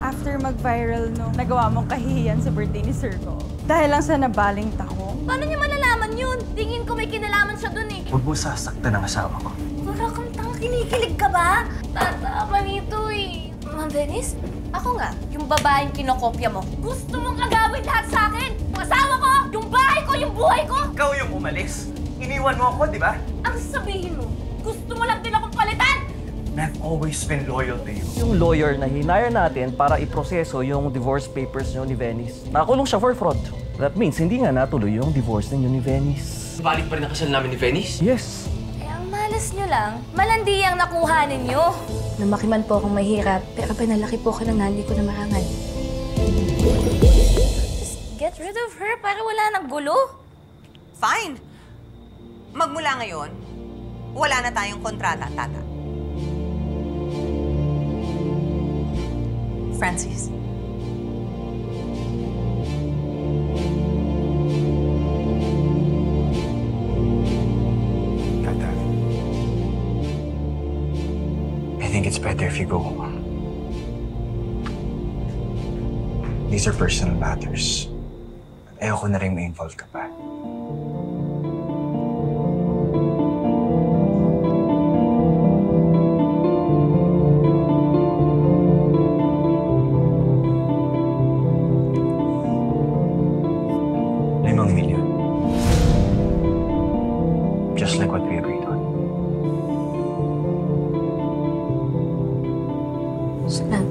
After mag-viral no, nagawa mong kahihiyan sa birthday ni Sir ko. Dahil lang sa nabaling tahong. Paano niya malalaman yun? Tingin ko may kinalaman siya dun eh. Huwag mo sasaktan ang asawa ko. Wala kang tanga, kinikilig ka ba? Tatama nito eh. Ma'am Venice, ako nga, yung babaeng kinokopya mo. Gusto mong agawin lahat sa akin? Yung asawa ko, yung bahay ko, yung buhay ko! Ikaw yung umalis. Iniwan mo ako, di ba? Ang sabihin mo, gusto mo lang din akong palitan? And I've always been loyal to you. Yung lawyer na hinire natin para iproseso yung divorce papers nyo ni Venice, nakakulong siya for fraud. That means, hindi nga natuloy yung divorce ninyo ni Venice. Balik pa rin ang kasal namin ni Venice? Yes. Eh, ang malas nyo lang, malandi ang nakuha ninyo. Lumaki man po akong mahirap, pero pinalaki po ako ng nanay ko na marangal. Just get rid of her para wala nang gulo. Fine. Magmula ngayon, wala na tayong kontrata, Tata. Francis. Tata, I think it's better if you go. These are personal matters. Ayoko na rin ma-involve ka pa. $5 million. Just like what we agreed on. Salamat.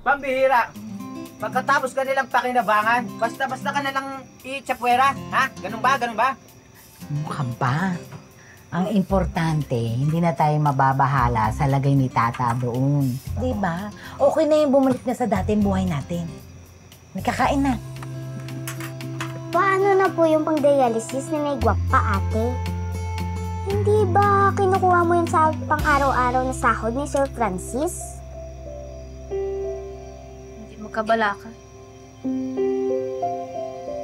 Pambihira! Pagkatapos ka nilang pakinabangan, basta-basta ka nalang i-chapwera, ha? Ganun ba? Ganun ba? Mukhang pa. Ang importante, hindi na tayo mababahala sa lagay ni Tata doon. Diba? Okay na yung bumalik na sa dating buhay natin. Nagkakain na. Paano na po yung pang-dialysis ni may gwapa, ate? Hindi ba kinukuha mo yun sa pang-araw-araw na sahod ni Sir Francis? Magkabala ka.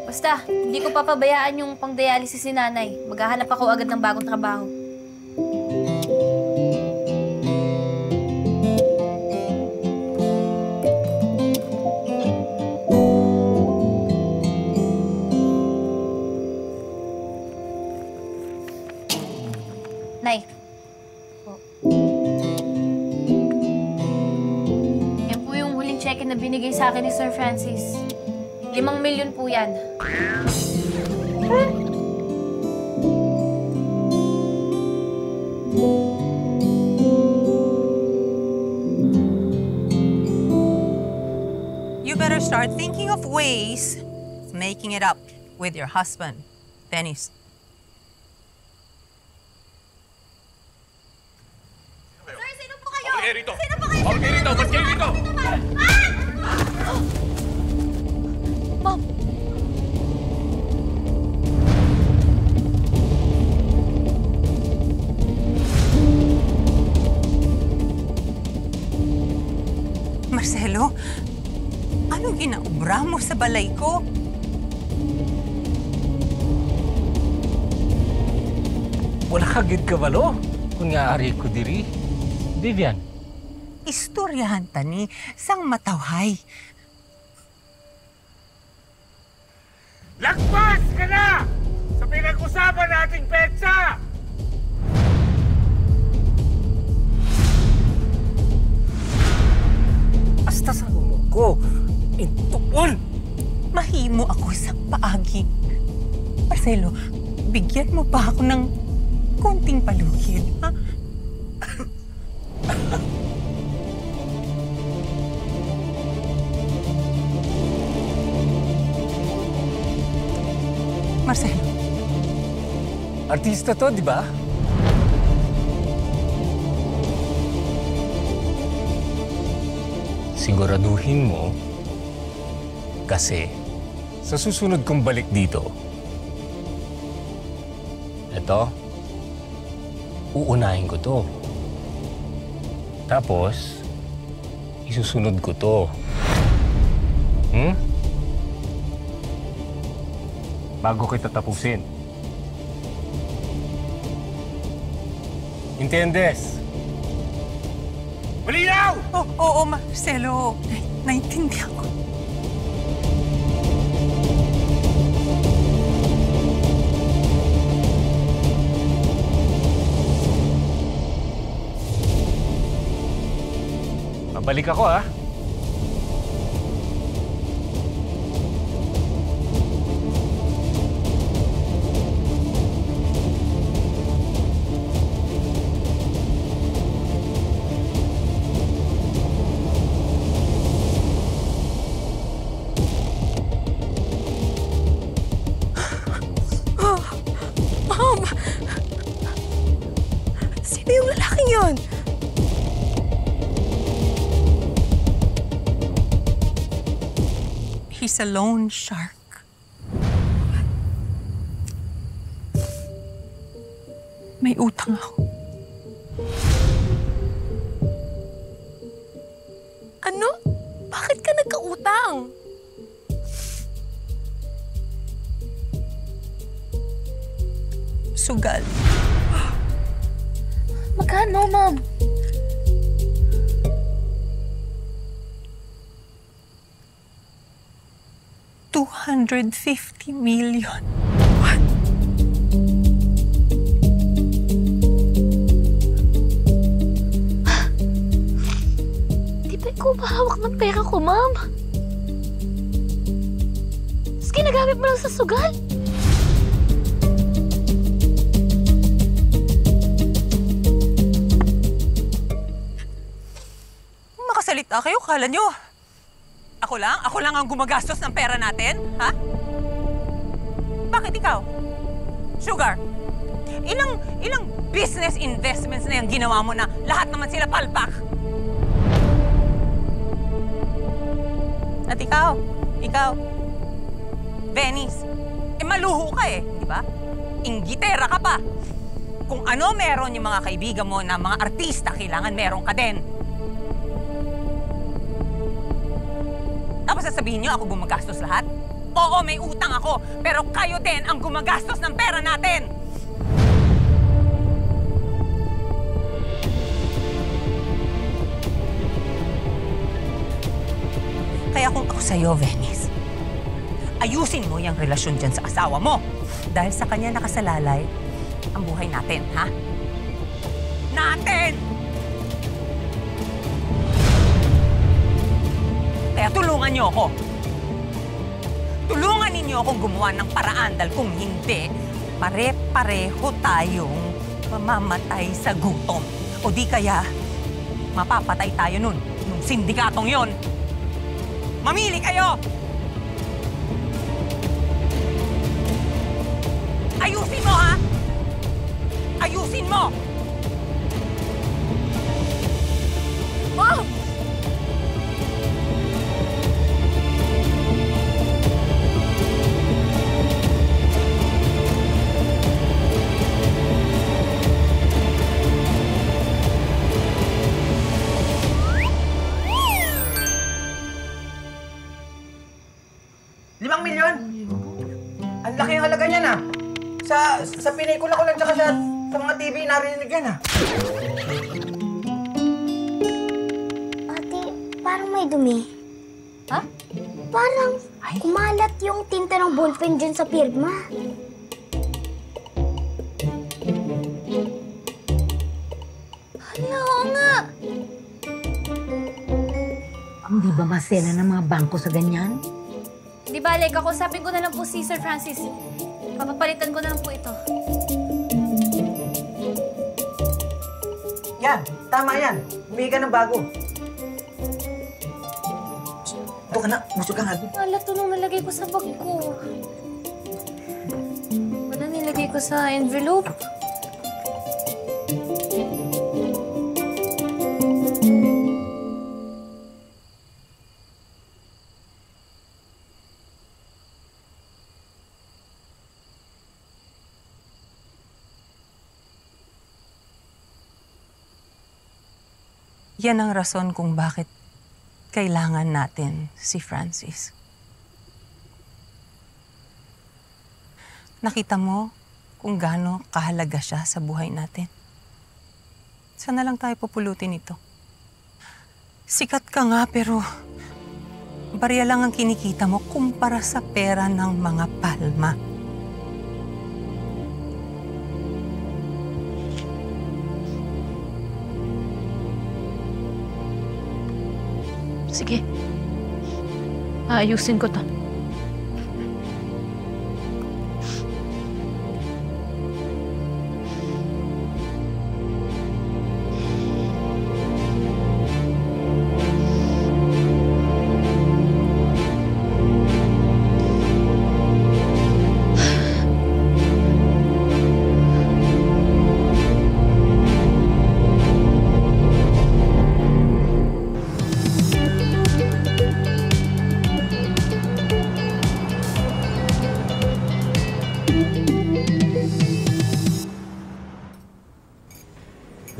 Basta, hindi ko papabayaan yung pang-dialysis ni nanay. Maghahanap ako agad ng bagong trabaho. Nay. Yan po yung huling cheque na binigay sa akin ni Sir Francis. 5 milyon po yan. You better start thinking of ways of making it up with your husband, Dennis. Sir, sino po kayo? Balik kayo rito! Sino po kayo? Balik kayo rito! Balik kayo rito! Ma'am! Marcelo, anong ginaubra mo sa balay ko? Wala kagid kabalo. Kung nga ari ko diri. Vivian. Istoryahan tani sang matawhay. Lagpas ka na! Sa pinag-usapan nating petsa! Hasta sa umong ko, intuon! Mahimo ako sa paagi. Marcelo, bigyan mo pa ako ng konting palugid, ha? Marcelo. Artista to, di ba? siguraduhin mo kasi sa susunod kong balik dito, eto, uunahin ko to. Tapos, isusunod ko to. Bago kita tapusin. Entiendes? Malinaw! Oo, Marcelo. Naintindihan ko. Babalik ako, ha? Sino yung lalaking yun? He's a loan shark. May utang ako. Ano? Bakit ka nagkautang? Sugal. Magkano, ma'am? $250 million. Di ba ikaw ba hawak ng pera ko, ma'am? Tapos ginagamit mo lang sa sugal? Makasalita kayo, kala nyo. Ako lang ang gumagastos ng pera natin, ha? Bakit ikaw? Sugar, ilang business investments na yung ginawa mo na lahat naman sila palpak? At ikaw, Venice, maluho ka di ba? Inggitera ka pa. Kung ano meron yung mga kaibigan mo na mga artista, kailangan meron ka din. Tapos sasabihin niyo ako gumagastos lahat? Oo, may utang ako, pero kayo din ang gumagastos ng pera natin! Kaya kung ako sa'yo, Venice, ayusin mo yung relasyon dyan sa asawa mo. Dahil sa kanya nakasalalay ang buhay natin, ha? Natin! Kaya tulungan niyo ako. Tulungan ninyo akong gumawa ng paraan dahil kung hindi, pare-pareho tayong mamamatay sa gutom. O di kaya, mapapatay tayo nun, nung sindikatong yon. Mamili kayo! Ayusin mo, ha? Ayusin mo! Mom! ₱5 milyon? Ang laki yung halaga niyan, Sa pinikula ko lang tsaka sa mga TV narinig yan, Ate, parang may dumi. Ha? Parang kumalat yung tinta ng ballpen dyan sa pirma. Hala, oo nga. Hindi ba masela ng mga bangko sa ganyan? Di bale, kakusapin ko na lang po si Sir Francis. Papapalitan ko na lang po ito. Yan, tama yan. Humingi ka ng bago. Ito ka na, busog ka nga. Wala to nung nalagay ko sa bag ko. Wala nilagay ko sa envelope. Yan ang rason kung bakit kailangan natin si Francis. Nakita mo kung gaano kahalaga siya sa buhay natin. Saan na lang tayo pupulutin ito? Sikat ka nga pero barya lang ang kinikita mo kumpara sa pera ng mga Palma. Sige. Ayusin ko to.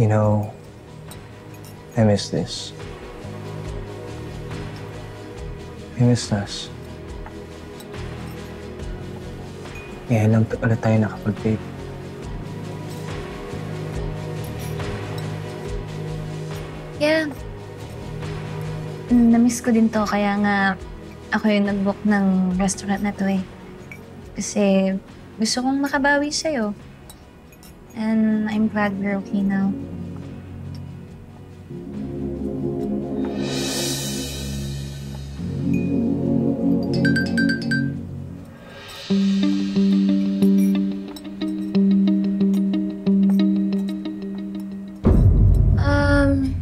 You know, I miss this. I miss us. Kaya lang ulit tayo nakapag-date. Yeah. Na-miss ko din to, kaya nga ako yung nag-book ng restaurant na to eh. Kasi gusto kong makabawi sa'yo. And I'm glad we're okay now.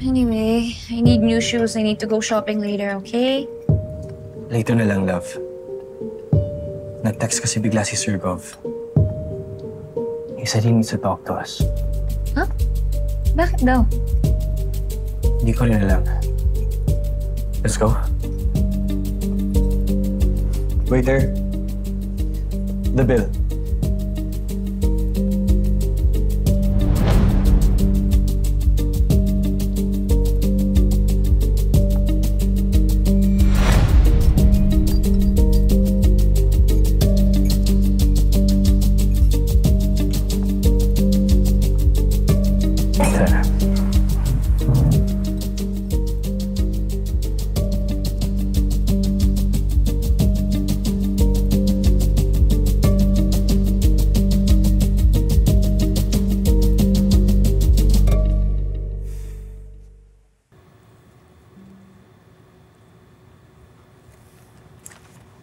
Anyway, I need new shoes. I need to go shopping later, okay? Later na lang, love. Nag-text kasi bigla si Sir Gov. He said he needs to talk to us. Huh? Bakit daw? Hindi ko rin alam. Let's go. Waiter. The bill.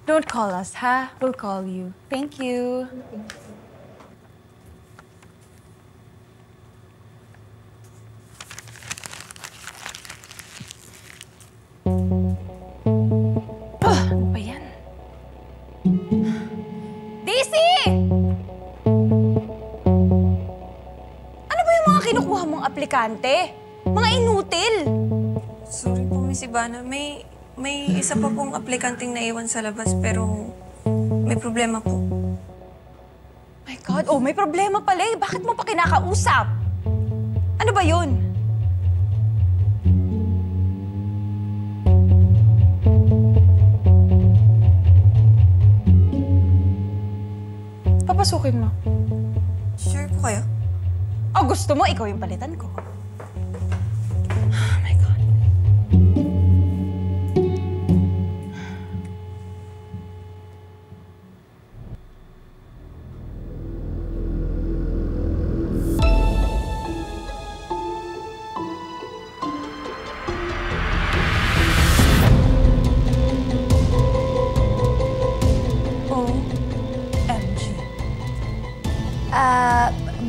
Don't call us, ha? We'll call you. Thank you. Ano ba yan? Daisy! Ano ba yung mga kinukuha mong aplikante? Mga inutil! Sorry po, Miss Ivana. May isa pa pong aplikanteng naiwan sa labas pero may problema po. My God, oh, may problema pala eh. Bakit mo pa kinakausap? Ano ba yun? Papasukin mo. Sure po kayo? O gusto mo, ikaw yung palitan ko. Oh my God.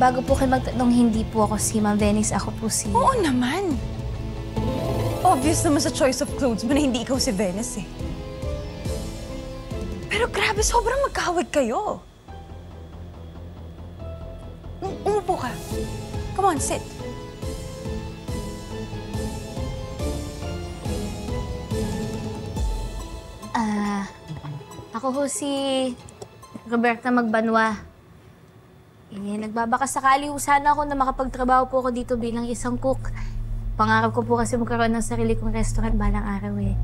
Bago po kayo magtanong, hindi po ako si Ma'am Venice. Ako po si... Oo naman. Obvious naman sa choice of clothes mo na hindi ikaw si Venice eh. Pero grabe, sobrang magkahawig kayo. Umupo ka. Come on, sit. Ako ho si Roberta Magbanwa. Nagbabaka sakali ho sana ako na makapagtrabaho po ako dito bilang isang cook Pangarap ko po kasi magkaroon ng sarili kong restaurant balang araw eh.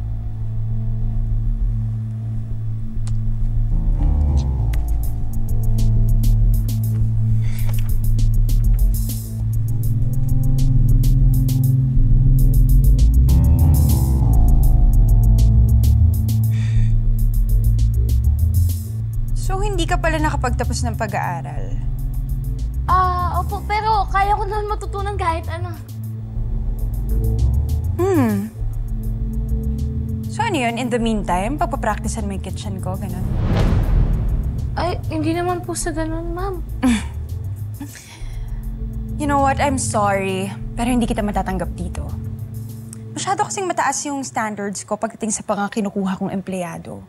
So, hindi ka pala nakapagtapos ng pag-aaral? Opo, pero kaya ko naman matutunan kahit ano. So, ano yun? In the meantime, pagpapracticean mo yung kitchen ko, ganun? Ay, hindi naman po sa ganun, ma'am. You know what? I'm sorry, pero hindi kita matatanggap dito. Masyado kasing mataas yung standards ko pagdating sa mga kinukuha kong empleyado.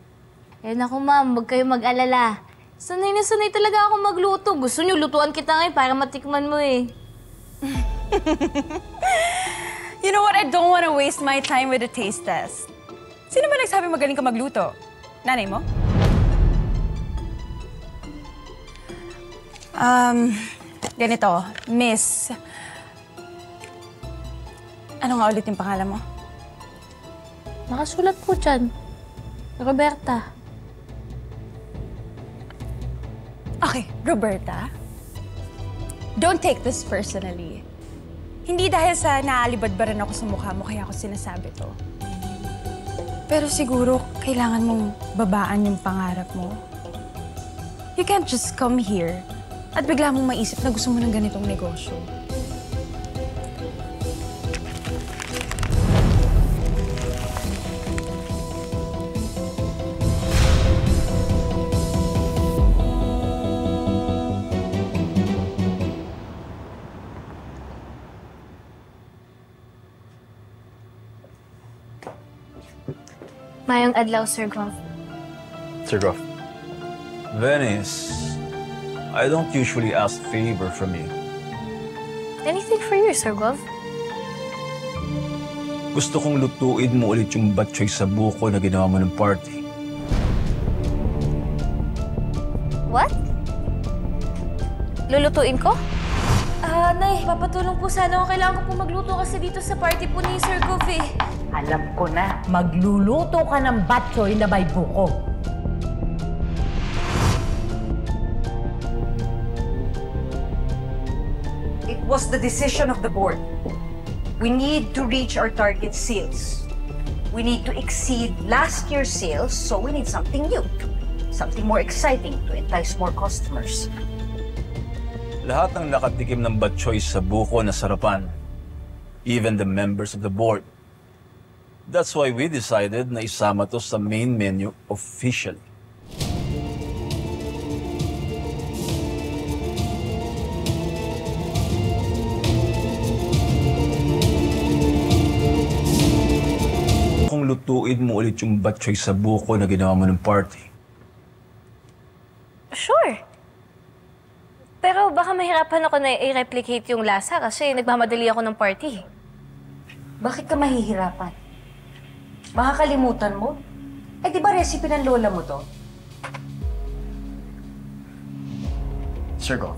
Eh naku, ma'am, huwag kayong mag-alala. Sanay na sanay talaga ako magluto. Gusto niyo, lutuan kita ngayon para matikman mo eh. You know what? I don't want to waste my time with a taste test. Sino ba nagsabi magaling ka magluto? Nanay mo? Ganito, Miss. Ano nga ulit yung pangalan mo? Nakasulat po dyan. Roberta. Okay, Roberta. Don't take this personally. Hindi dahil sa naalibad ba rin ako sa mukha mo kaya ako sinasabi to. Pero siguro, kailangan mong babaan yung pangarap mo. You can't just come here at bigla mong maisip na gusto mo ng ganitong negosyo. Mayong adlaw, Sir Goff. Sir Goff. Venice, I don't usually ask favor from you. Anything for you, Sir Goff? Gusto kong lutuin mo ulit yung batchoy sa buko na ginawa mo ng party. What? Lulutuin ko? Nay, papatulong po sana ako. Kailangan ko po magluto kasi dito sa party po ni Sir Goff eh. Alam ko na, magluluto ka ng batchoy na may buko. It was the decision of the board. We need to reach our target sales. We need to exceed last year's sales, so we need something new. Something more exciting to entice more customers. Lahat ng nakatikim ng batchoy sa buko na sarapan. Even the members of the board. That's why we decided na isama to sa main menu officially. Kung lutuin mo ulit yung batchoy sa buko na ginawa mo ng party. Sure. Pero baka mahirapan ako na i-replicate yung lasa kasi nagmamadali ako ng party. Bakit ka mahihirapan? Makakalimutan mo? Eh, di ba recipe ng lola mo to? Sir Goff,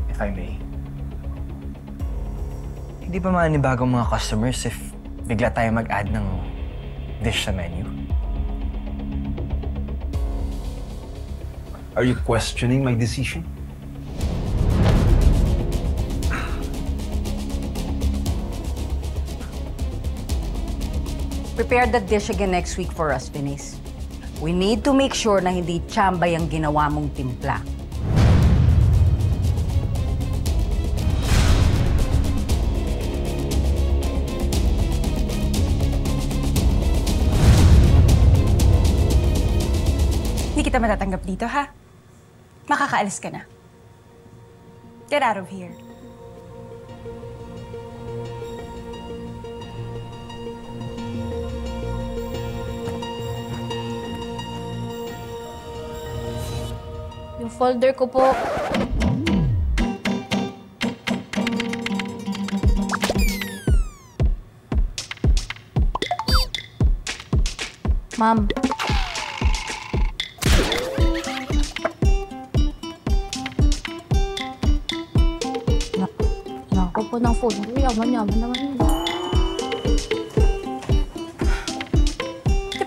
if I may. Hindi ba manibago mga customers if bigla tayo mag-add ng dish sa menu? Are you questioning my decision? Prepare that dish again next week for us, Venice. We need to make sure na hindi tsambay ang ginawa mong timpla. Hindi kita matatanggap dito, ha? Makakaalis ka na. Get out of here. Yung folder ko po. Ma'am. Naku po ng folder. Yaman naman yun.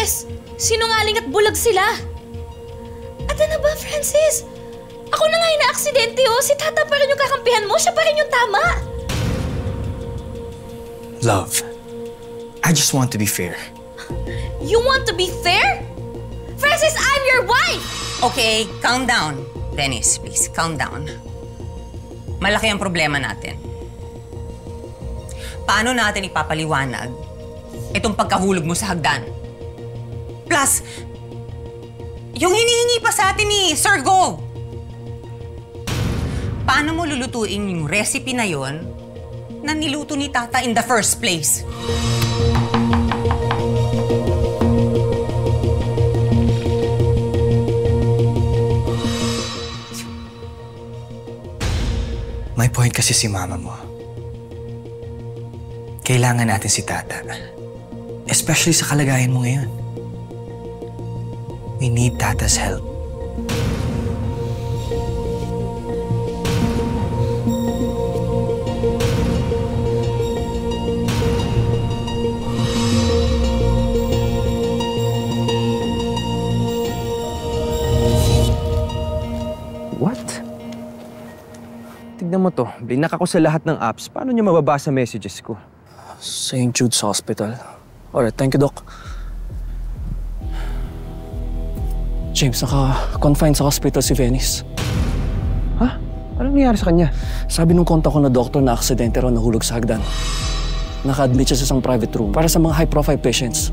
Frances! Sinungaling at bulag sila! At ano ba, Francis? Ako na nga yung na-aksidente, oh. Si Tata pa rin yung kakampihan mo. Siya pa rin yung tama. Love, I just want to be fair. You want to be fair? Francis, I'm your wife! Okay, calm down. Dennis, please, calm down. Malaki ang problema natin. Paano natin ipapaliwanag itong pagkahulog mo sa hagdan? Plus, yung hinihingi pa sa atin ni Sir Gov. Paano mo lulutuin yung recipe na yon na niluto ni Tata in the first place? May point kasi si Mama mo. Kailangan natin si Tata. Especially sa kalagayan mo ngayon. We need Tata's help. What? Tignan mo to. Blinak ako sa lahat ng apps. Paano niya mababasa messages ko? St. Jude's Hospital. Alright, thank you, Doc. James, naka-confine sa hospital si Venice. Ha? Anong nangyari sa kanya? Sabi nung kontak ko na doktor na aksidente raw nahulog sa hagdan. Naka-admit siya sa isang private room para sa mga high-profile patients.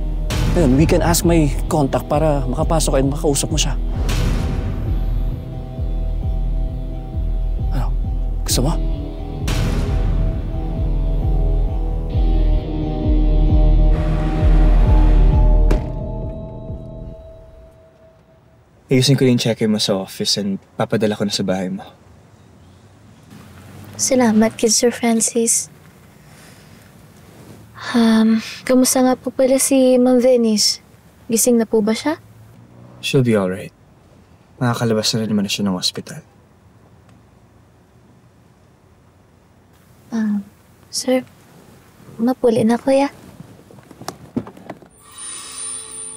Ngayon, we can ask my contact para makapasok at makausap mo siya. Ano? Gusto mo? Ayusin ko yung check-in mo sa office and papadala ko na sa bahay mo. Salamat, kid Sir Francis. Kamusta nga po pala si Ma'am Venice? Gising na po ba siya? She'll be alright. Makakalabas na rin naman na siya ng hospital. Sir, mapuli na kuya.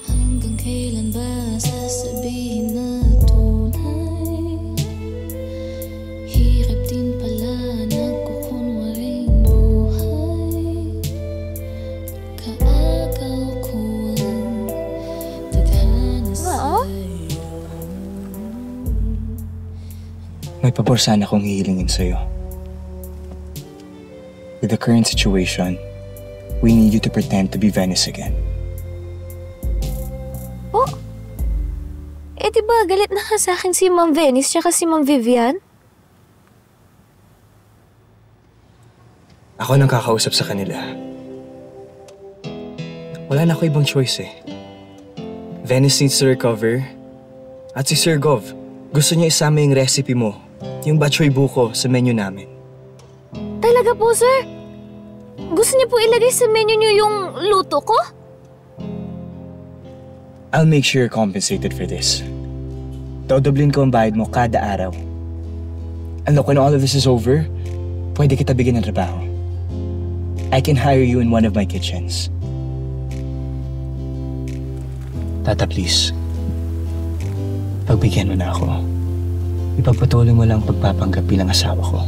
Hanggang kailan ba sasabihin na tunay? Hirap din pala nagkukunwaring buhay. Kaagaw ko ang tadhana sa'yo. May pabor sana akong hihilingin sa'yo. With the current situation, we need you to pretend to be Venice again. Oh? Eh diba galit na nga sa akin si Ma'am Venice tsaka si Ma'am Vivian? Ako nang kakausap sa kanila. Wala na ako ibang choice eh. Venice needs to recover. At si Sir Gov, gusto niya isama yung recipe mo, yung batchoy buko sa menu namin. Talaga po, sir? Gusto niyo po ilagay sa menu niyo yung luto ko? I'll make sure you're compensated for this. Dodoblin ko ang bayad mo kada araw. And look, when all of this is over, pwede kita bigyan ng trabaho. I can hire you in one of my kitchens. Tata, please. Pagbigyan mo na ako. Ipagpatuloy mo lang pagpapanggap bilang asawa ko.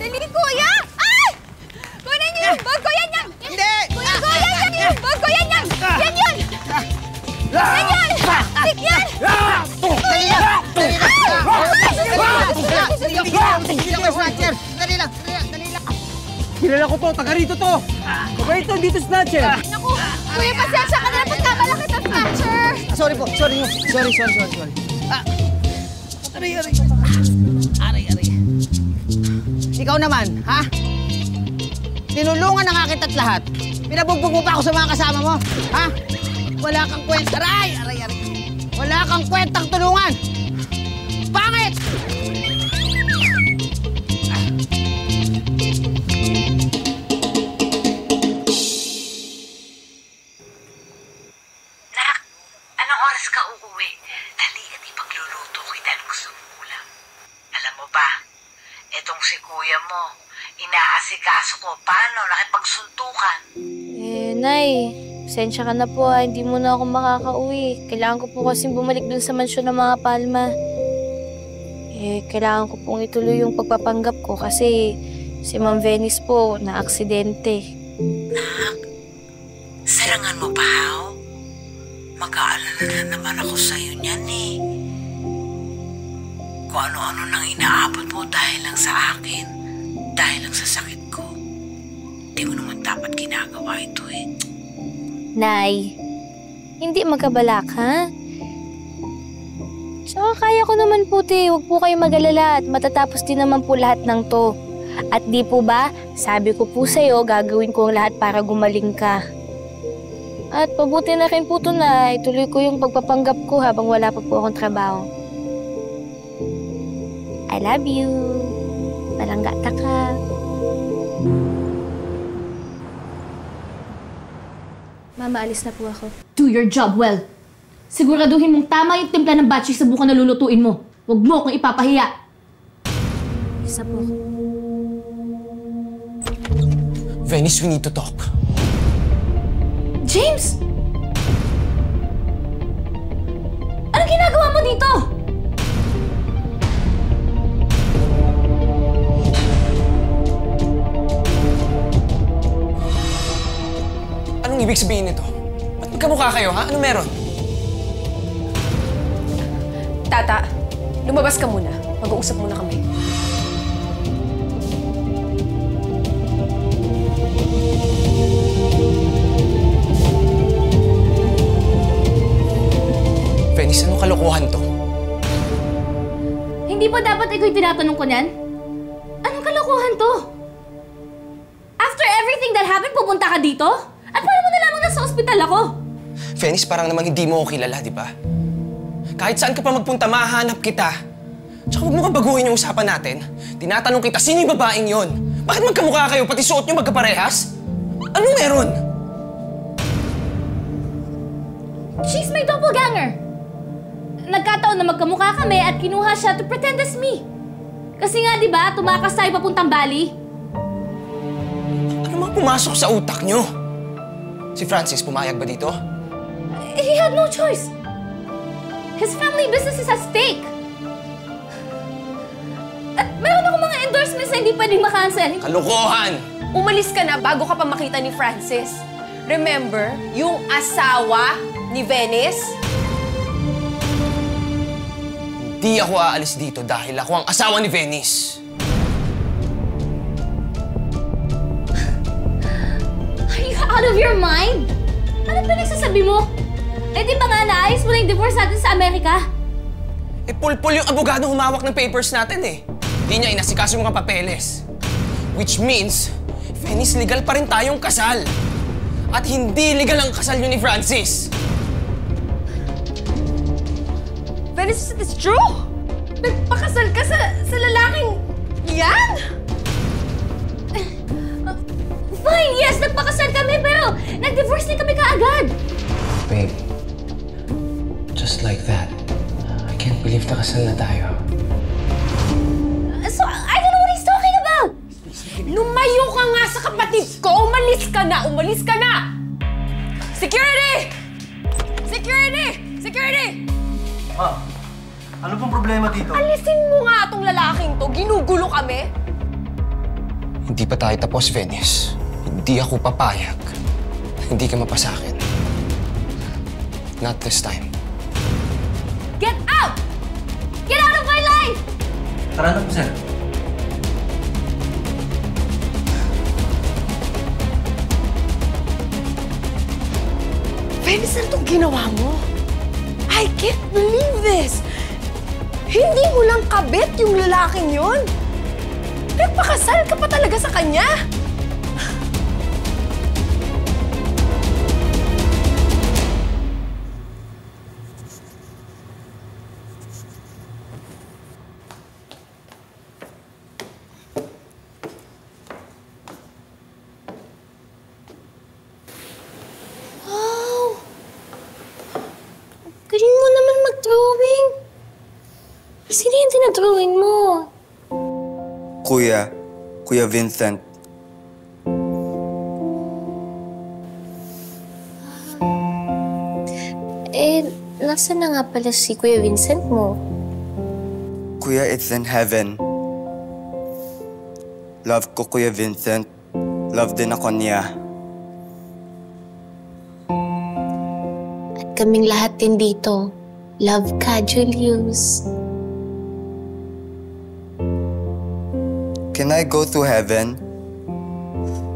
Dali, kuya! Ay! Kunin niyo yung bag ko! Yan! Hindi! Kuya, Tigil ka, Snatcher! Dali lang! Kilala ko to, taga rito to! Taga rito, dito Snatcher! Naku! Kuya, pasensya ka na lang pagkamala kita, Snatcher! Sorry po, sorry. Aray. Ikaw naman, ha? Tinulungan na nga kita't lahat. Pinabugbog mo pa ako sa mga kasama mo, ha? Wala kang kwenta. Aray. Wala kang kwentang tulungan. Pangit! Nak, anong oras ka uuwi? Dali at ipagluluto kita ng gusto mong ulam. Alam mo ba, etong si kuya mo, inaasikaso ko paano nakipagsuntukan. Nay, pasensya ka na po Hindi mo na ako makakauwi. Kailangan ko po kasing bumalik dun sa mansyon ng mga Palma. Kailangan ko pong ituloy yung pagpapanggap ko kasi si Ma'am Venice po na-aksidente. Nak, sarangan mo pa, Haw? Mag-aalala na naman ako sa'yo niyan eh. Kung ano-ano nang inaabot mo dahil lang sa akin, dahil lang sa sakit ko. Di mo naman dapat ginagawa ito eh. Nay, hindi magkabalak, ha? Tsaka kaya ko naman po, Huwag po kayo mag-alala at matatapos din naman po lahat ng to. At di po ba, sabi ko po sa'yo, gagawin ko ang lahat para gumaling ka. At pabuti na rin po ito na ituloy ko yung pagpapanggap ko habang wala pa po akong trabaho. I love you. Malanggata ka. Mama, alis na po ako. Do your job well. Siguraduhin mong tama yung timpla ng batching sa buka na lulutuin mo. Huwag mo akong ipapahiya. Isa po. Venice, we need to talk. James! Anong ginagawa mo dito? Anong ibig sabihin nito? Ba't magkamukha kayo, ha? Ano meron? Tata, lumabas ka muna. Mag-uusap muna kami. Venice, anong kalokohan to? Hindi pa dapat ikaw yung tinatanong ko niyan? Anong kalokohan to? After everything that happened, pupunta ka dito? At paano mo nalaman na sa ospital ako? Venice, parang namang hindi mo ako kilala, di ba? Kahit saan ka pa magpunta, mahanap kita. Tsaka huwag mo kang baguhin yung usapan natin. Tinatanong kita, sino yung babaeng yon? Bakit magkamukha kayo, pati suot nyo magkaparehas? Anong meron? She's my doppelganger. Nagkataon na magkamukha kami at kinuha siya to pretend as me. Kasi nga, di ba, tumakas tayo papuntang Bali? Ano mang pumasok sa utak nyo? Si Francis, pumayag ba dito? He had no choice. His family business is at stake. At meron ako mga endorsements na hindi pwedeng makancel. Kalokohan! Umalis ka na bago ka pa makita ni Francis. Remember, yung asawa ni Venice? Hindi ako aalis dito dahil ako ang asawa ni Venice. Are you out of your mind? Ano pinagsasabi mo? Eh di ba nga naayos mo na yung divorce natin sa Amerika? Eh, pulpul yung abogado humawak ng papers natin eh. Hindi niya inasikaso yung mga papeles. Which means, Venice, legal pa rin tayong kasal. At hindi legal ang kasal niyo ni Francis. Venice, is this true? Nagpakasal ka sa lalaking yan? Fine, yes, nagpakasal kami pero nag-divorce din kami kaagad. Babe, just like that, I can't believe nakasal na tayo. So, I don't know what he's talking about! Lumayo ka nga sa kapatid ko! Umalis ka na! Umalis ka na! Security! Security! Security! Ma, ano pong problema dito? Alisin mo nga itong lalaking to. Ginugulo kami. Hindi pa tayo tapos, Venice. Hindi ako papayag. Hindi ka mapasakin. Not this time. Get out! Get out of my life! Tara na po, sir. Venice, ano itong ginawa mo? I can't believe this! Hindi mo lang kabit yung lalaking yun! Nagpakasal ka pa talaga sa kanya! Galing mo naman mag-drawing. Sino yung tinadrawing mo? Kuya Vincent. Nasaan na nga pala si Kuya Vincent mo? Kuya, it's in heaven. Love ko, Kuya Vincent. Love din ako niya. At kaming lahat din dito. Love ka, Julius. Can I go to heaven?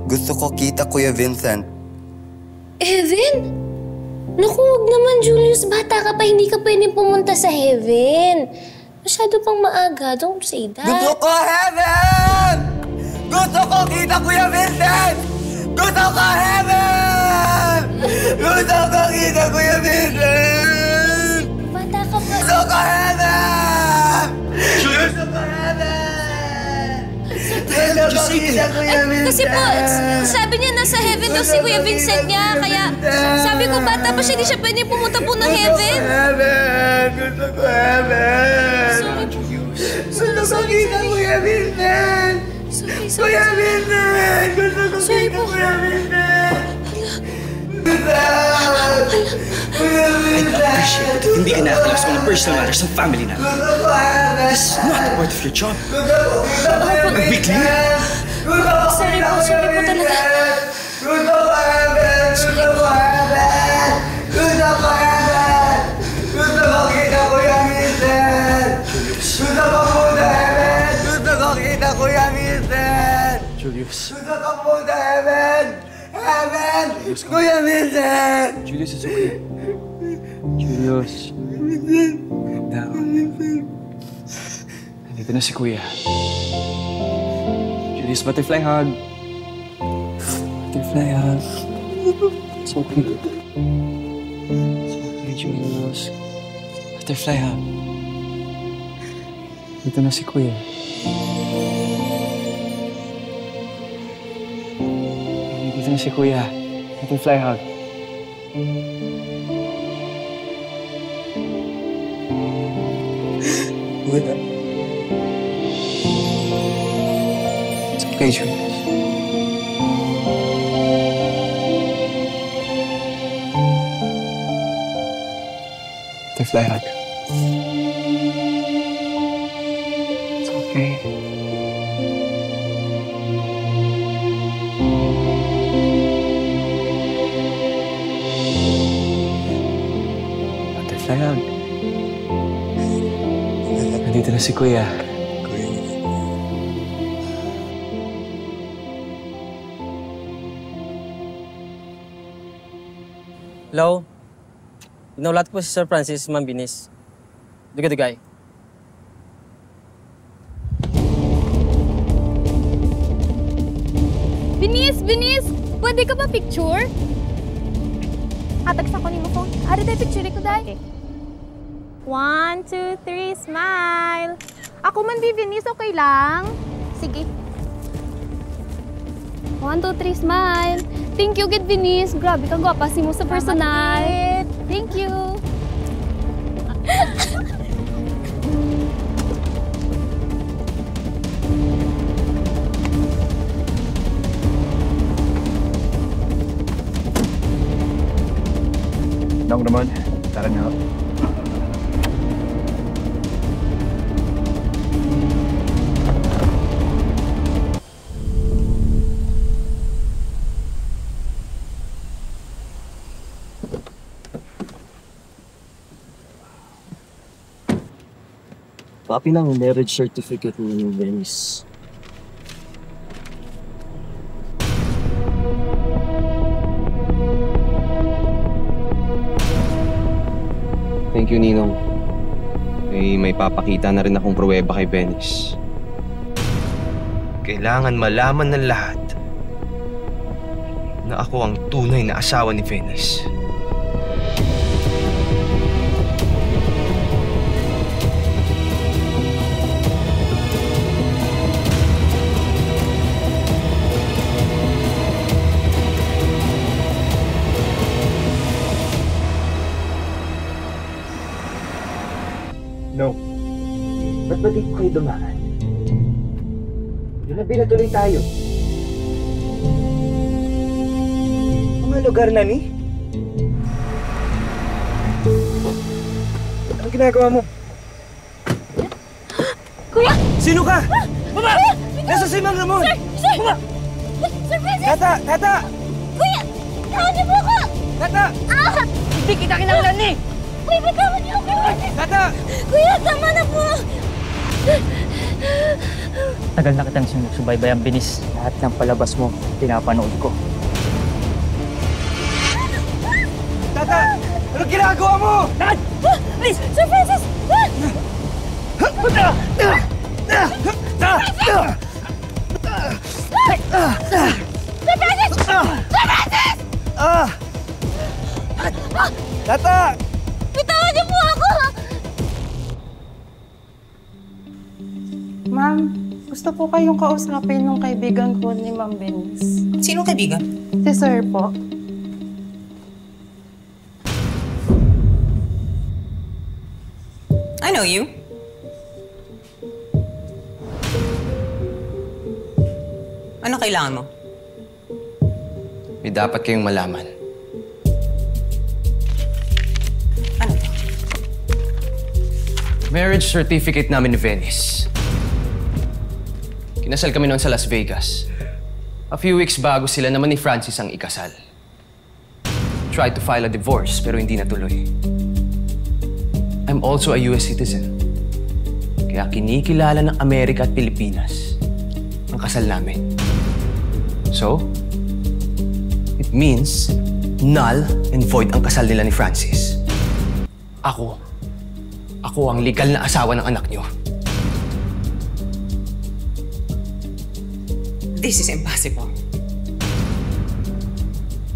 Gusto ko kita, Kuya Vincent. Heaven? Naku, wag naman, Julius. Bata ka pa, hindi ka pwede pumunta sa heaven. Masyado pang maaga. Don't say that. Gusto ko heaven! Gusto ko kita, Kuya Vincent! Gusto ko heaven! Gusto ko kita, Kuya Vincent! Bata ka pa. Gusto ko heaven! Gusto ko heaven! Gusto ko kita, Kuya Vincent! Kasi po, sabi niya nasa heaven daw si Kuya Vincent niya. Kaya sabi ko, bata pa siya, di siya pwede pumunta po ng heaven. Gusto ko heaven! Gusto ko kita, Kuya Vincent! Kuya Vincent! Gusto ko kita, Kuya Vincent! I'd appreciate it if hindi ka nakakilap sa mga personal matters ng family namin. This is not a part of your job. Weekly? Sorry po talaga. Gusto ko heaven! Gusto ko heaven! Gusto ko heaven! Gusto ko kita, Kuya Vincent! Gusto ko punta heaven! Gusto ko kita, Kuya Vincent! Julius. Gusto ko punta heaven! Heaven! Kuya Vincent! Julius, it's okay. Julius. Calm down. Nandito na si Kuya. Julius, butterfly hug. Butterfly hug. It's okay. It's okay, Julius. Butterfly hug. Dito na si Kuya. Dito na si Kuya. Butterfly hug. Kuya. It's okay, Julius. Butterfly hug. It's okay. Butterfly hug. Nandito na si Kuya. Hello? Inulat po si Sir Francis, Ma'am Binis. Dugay-dugay. Binis! Pwede ka ba picture? Hatag sa ko ni mo phone. Ari tayo picture ko dahil. 1, 2, 3, smile! Ako man, Binis, okay lang? Sige. 1, 2, 3, smile! Thank you, good Binis. Grabe kang gwapa si mo sa personal. Thank you. Nong naman, tara na. Copy ng marriage certificate ni Venice. Thank you, Ninong. May papakita na rin akong pruweba kay Venice. Kailangan malaman ng lahat na ako ang tunay na asawa ni Venice. No. Ba't ba di ko kayo dumaan? Yun na binatuloy tayo. Mga lugar na ni? Anong ginagawa mo? Kuya! Sino ka? Baba! Nasa si Mang Ramon! Sir! Baba! Sir Francis! Tata! Tata! Kuya! Tawan niyo po ako! Tata! Ah! Hindi kita kinanglan ni! Kuya, bitawan niyo ako! Tata! Kuya, tama na po! Tagal na kitang sinusubaybay ang binis. Lahat ng palabas mo, pinapanood ko. Tata! Anong ginagawa mo? Dad! Please! Sir Francis! Sir Francis! Sir Francis! Tata! Bitawan niyo po ako! Ma'am, gusto po kayong kausapin ng kaibigan ko ni Ma'am Venice. Sino kaibigan? Si Sir po. I know you. Ano kailangan mo? May dapat kayong malaman. Ano? Marriage certificate namin ni Venice. Kinasal kami noon sa Las Vegas. A few weeks bago sila naman ni Francis ang ikasal. Tried to file a divorce pero hindi natuloy. I'm also a US citizen. Kaya kinikilala ng Amerika at Pilipinas ang kasal namin. So, it means null and void ang kasal nila ni Francis. Ako ang legal na asawa ng anak niyo. This is impossible.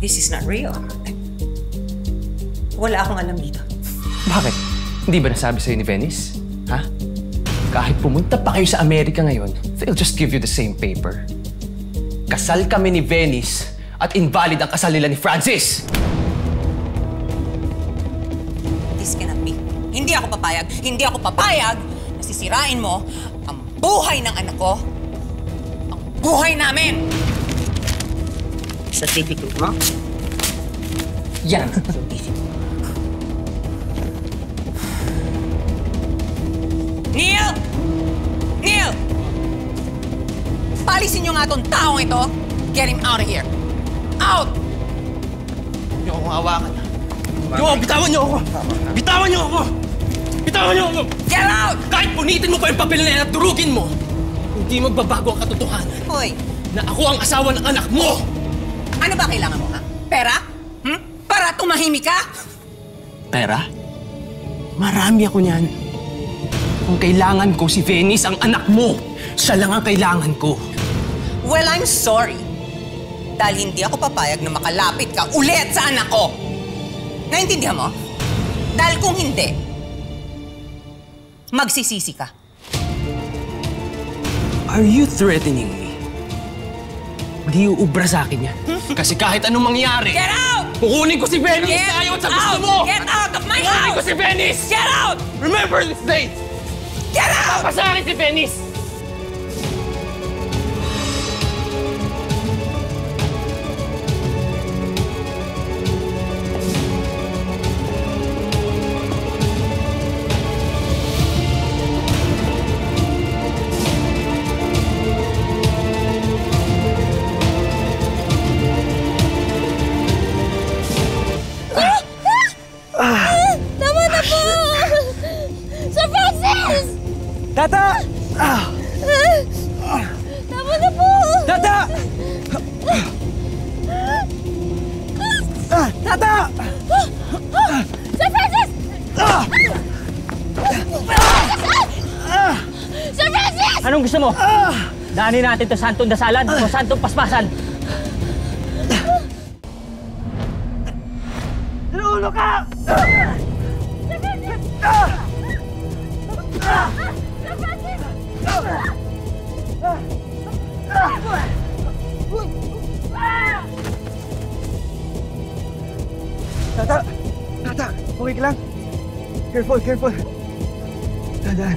This is not real. Wala akong alam dito. Bakit? Hindi ba nasabi sa'yo ni Venice? Ha? Kahit pumunta pa kayo sa Amerika ngayon, they'll just give you the same paper. Kasal kami ni Venice at invalid ang kasal nila ni Francis! This cannot be. Hindi ako papayag. Hindi ako papayag na sisirain mo ang buhay ng anak ko. Ang buhay namin! Certificate mo? Yan. Certificate. Neil! Neil! Palisin niyo nga tong taong ito. Get him out of here. Out! Hindi ako hawakan. Bitawan niyo ako! Bitawan niyo ako! Bitawan niyo ako! Get out! Kahit punitin mo pa yung papel na yan at durugin mo, hindi magbabago ang katotohanan. Hoy! Na ako ang asawa ng anak mo! Ano ba kailangan mo, ha? Pera? Para tumahimik ka? Pera? Marami ako niyan. Kung kailangan ko si Venice ang anak mo, siya lang ang kailangan ko. Well, I'm sorry. Dahil hindi ako papayag na makalapit ka ulit sa anak ko. Naintindihan mo? Dahil kung hindi, magsisisi ka. Are you threatening me? Di uubra sa akin yan. Kasi kahit anong mangyari... Get out! Kukunin ko si Venice Get na ayaw sa gusto out! mo! Get out of my Kukunin house! ko si Venice! Get out! Remember this date! Get out! Papasakin si Venice! Tama na po! Sir Francis! Tata! Tama na po! Tata! Tata! Sir Francis! Anong gusto mo? Daanin natin to santong dasalan o santong paspasan. Narulo ka! Tata! Tata! Okay ka lang? Careful, careful. Dadaan.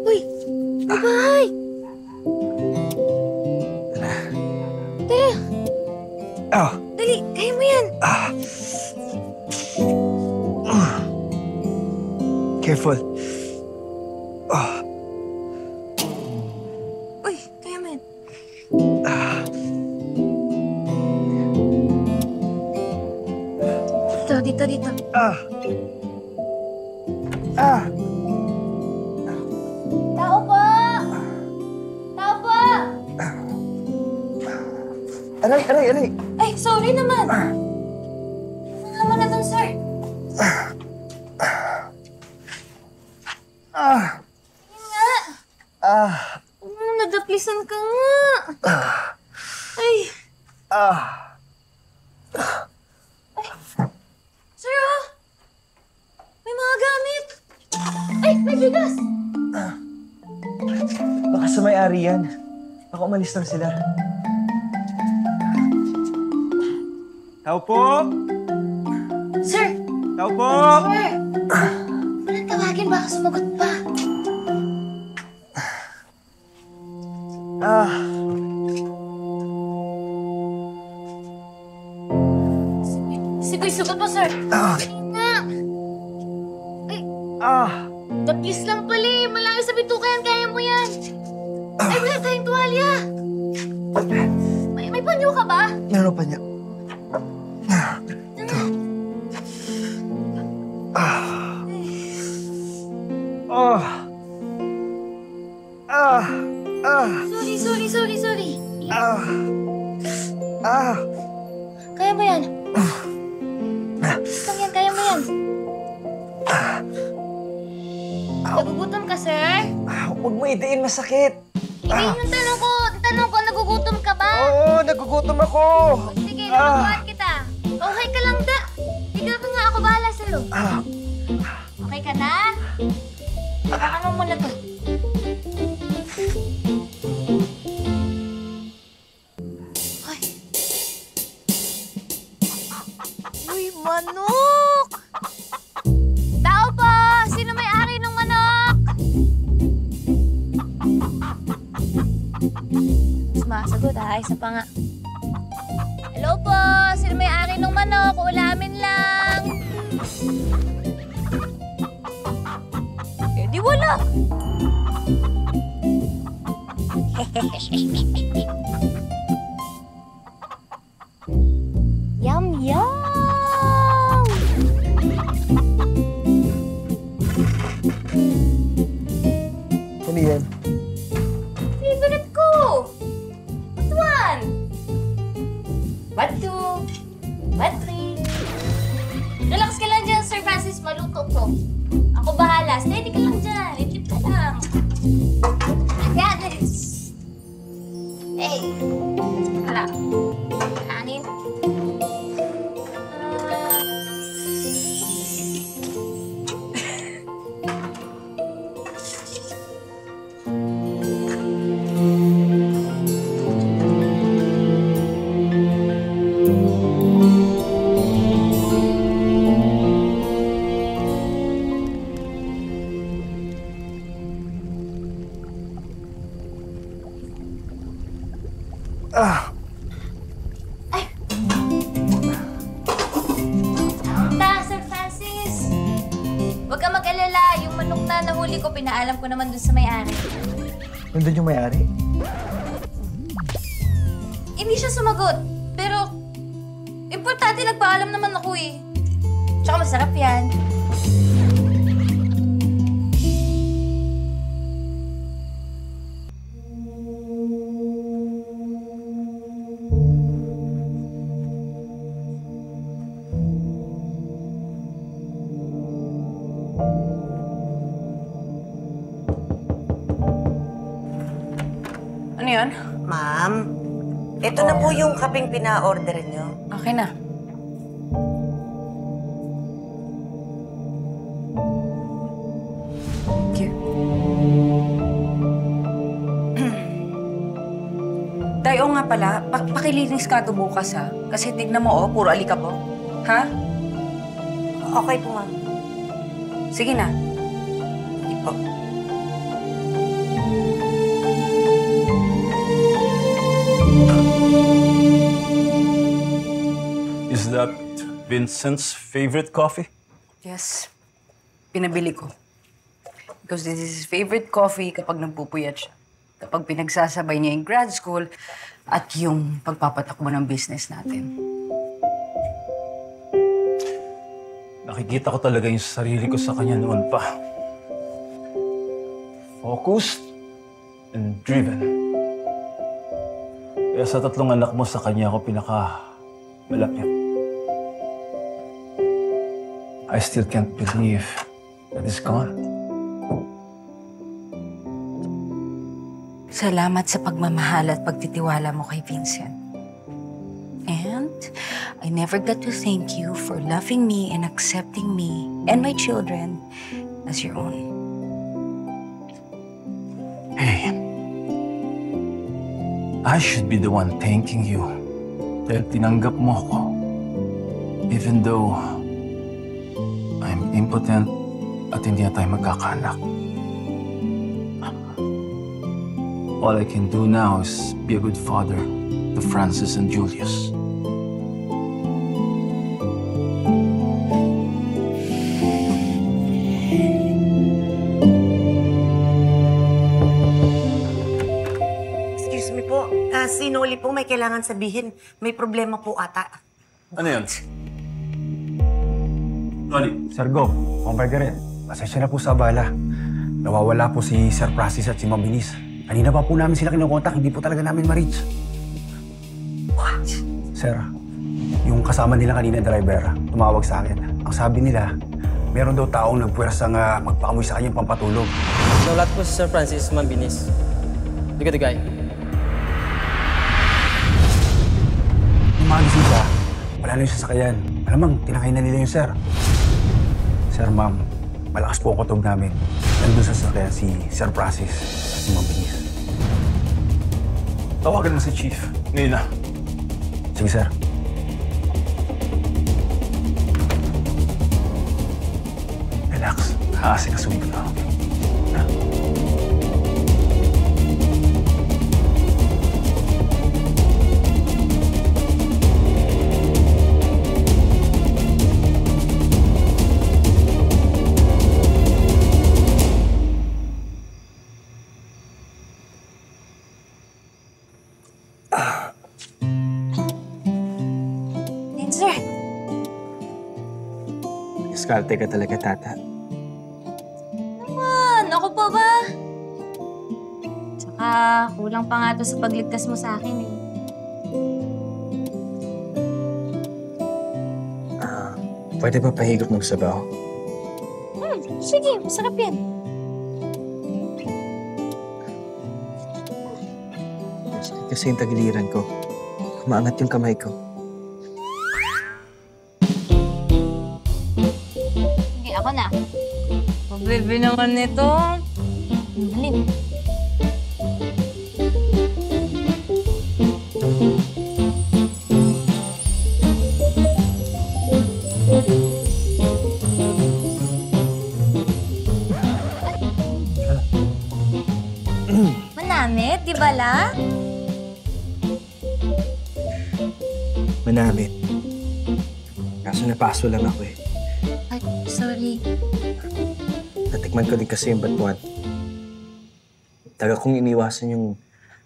Uy! Babahay! Tara! Ah! Dali! Kaya mo yan! Careful. Uy! Kaya mo yan! Dito, dito. Tao po! Tao po! Aray! Ay, sorry naman. Mga mo na dun, sir. Yun nga. Nadaplisan ka nga. Ay. Sir, oh. May mga gamit. Ay, may bigas. Baka sa may-ari yan. Baka umalis lang sila. Tao po! Sir! Tao po! Sir! Walang tawagin, baka sumagot pa. Sige, sugot mo, sir. Nga. Ay. Tapis lang pala eh. Malayo sa bitukan, kaya mo yan. Ay, wala tayong tuwalya. May panyo ka ba? Meron pa niya. Sorry. Kaya mo yan. Kaya mo yan. Nagugutom ka, sir? Huwag mo idiin, masakit. Hindi yung tanong ko, nagugutom ka ba? Oo, nagugutom ako. Sige, nakukuhaan kita. Okay ka lang da. Higa ka nga, ako bahala sa'yo. Okay ka na? Baka mo muna to. Uy, manok! Tao po! Sino may-ari ng manok? Sumasagot ha, isa pa nga. Hello po! Sino may-ari ng manok? Ulamin lang! Eh di wala! Yum, yum! Ano yan? Favorite ko! What one? What two? What three? Relax ka lang dyan, Sir Francis. Maluto to. Ako bahala. Steady ka lang dyan. Itip ka lang. I got this. Hey! Hala. Kanin. Sir Francis! Huwag ka mag-alala. Yung manok na nahuli ko, pinaalam ko naman dun sa may-ari. Nandun yung may-ari? Hindi siya sumagot. Pero, importante nagpaalam naman ako eh. Tsaka masarap yan. Ano yun? Ma'am, ito na po yung kapeng pina-orderin nyo. Okay na. Thank you. Day, nga pala, pakilinis ka ito bukas, ha? Kasi tignan mo, puro alikabok. Ha? Okay po, ma'am. Sige na. Sige po. Is that Vincent's favorite coffee? Yes. Pinabili ko. Because this is his favorite coffee kapag nagpupuyat siya. Kapag pinagsasabay niya yung grad school at yung pagpapatakbo ng business natin. Nakikita ko talaga yung sarili ko sa kanya noon pa. Focused and driven. Kaya sa 3 anak mo, sa kanya ako pinaka-malapit. I still can't believe that he's gone. Salamat sa pagmamahal at pagtitiwala mo kay Vincent. And I never got to thank you for loving me and accepting me and my children as your own. Hey, I should be the one thanking you dahil tinanggap mo ako. Even though I'm impotent at hindi na tayo magkakaanak. All I can do now is be a good father to Francis and Julius. Excuse me po. Si Noli po may kailangan sabihin. May problema po ata. Ano yun? Noli. Sir Go, kumpay ka rin. Pasensya na po sa abala. Nawawala po si Sir Francis at si Ma'am Binis. Kanina pa po namin sila kinokontak, hindi po talaga namin ma-reach. What? Sir, yung kasama nila kanina driver, tumawag sa akin. Ang sabi nila, meron daw taong nagpuwersang magpaamoy sa kanyang pampatulog. Naulat po si Sir Francis, Ma'am Binis. Look at the guy. Nung magising siya, wala na yung sasakyan. Malamang, tinakay na nila yung sir. Sir, ma'am, malakas po ang kutob namin. Nandun sa sasakyan si Sir Francis at si Ma'am Binis. Tawagan mo si Chief. Ngayon na. Sige, sir. Relax. Aasikasuhin ko na ako. Diskarte ka talaga, Tata. Naman, ako pa ba? Tsaka, kulang pa nga to sa pagligtas mo sa akin eh. Pwede ba pahigop ng sabaw? Sige, masarap yan. Kasi yung tagiliran ko. Kumaangat yung kamay ko. Sige, ako na. Bebe naman nito. Halin. Manamit, di ba la? Manamit. Kaso napaso lang ako eh. Ay, sorry. Natikman ko din kasi yung batuan. Taga kong iniwasan yung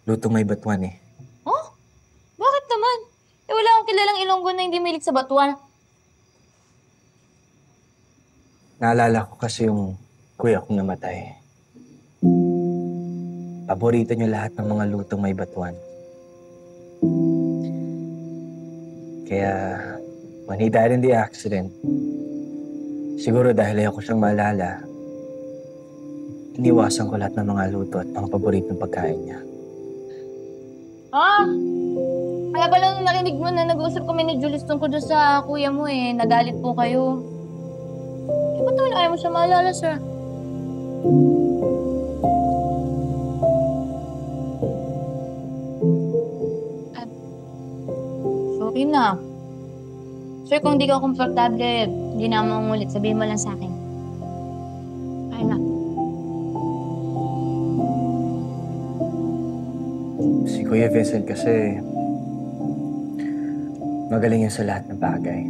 lutong may batuan eh. Oh? Bakit naman? Eh, wala akong kilalang Ilonggo na hindi mahilig sa batuan. Naalala ko kasi yung kuya kong namatay. Paborito niyo lahat ng mga lutong may batuan. Kaya, when he died in the accident, siguro dahil ayaw ko siyang maalala, iniwasan ko lahat ng mga luto at mga paboritong pagkain niya. Ah! Kaya pala nung narinig mo na nag-uusap kami ni Julius tungkol doon sa kuya mo nagalit po kayo. Ba't naman ayaw mo siya maalala, sir? Sorry na. Sir, kung di ka komportable, hindi na mangungulit. Sabihin mo lang sa akin. Ay na. Si Kuya Vincent kasi magaling yan sa lahat ng bagay.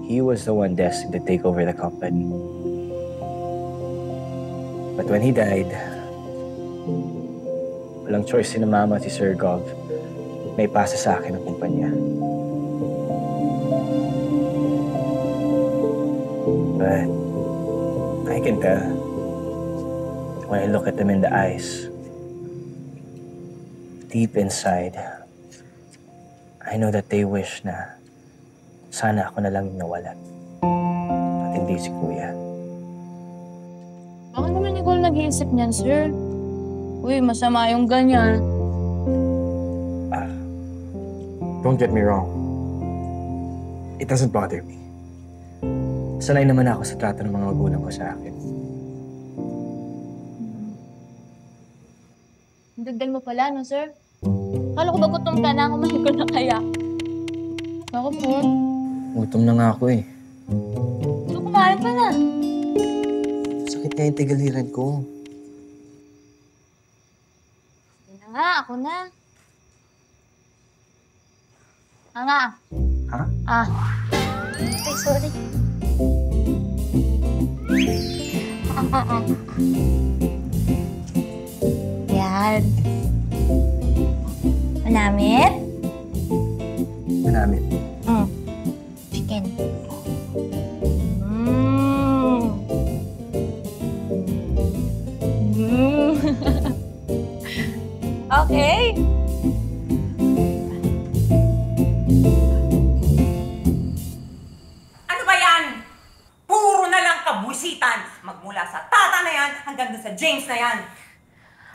He was the one destined to take over the company. But when he died, walang choice si Mama at si Sir Gov na ipasa sa akin ang kumpanya. But I can tell when I look at them in the eyes, deep inside, I know that they wish na sana ako na lang yung nawalan. At hindi si Kuya. Bakit naman ikaw nag-iisip niyan, sir? Uy, masama yung ganyan. Don't get me wrong. It doesn't bother me. Sanay naman ako sa trato ng mga magulang ko sa akin. Dagdag mo pala, no, sir? Kala ko ba gutom ka na? Kumain ko na kaya. Ako po. Gutom na nga ako eh. So, kumain ka na. Sakit nga yung tigaliran ko. Hindi na nga, ako na. Nga. Ha? Ay, sorry. Yan. Manamit? Manamit. Chicken. Okay. Ano ba yan? Puro na lang kabwisitan. Magmula sa tata na yan hanggang sa James na yan.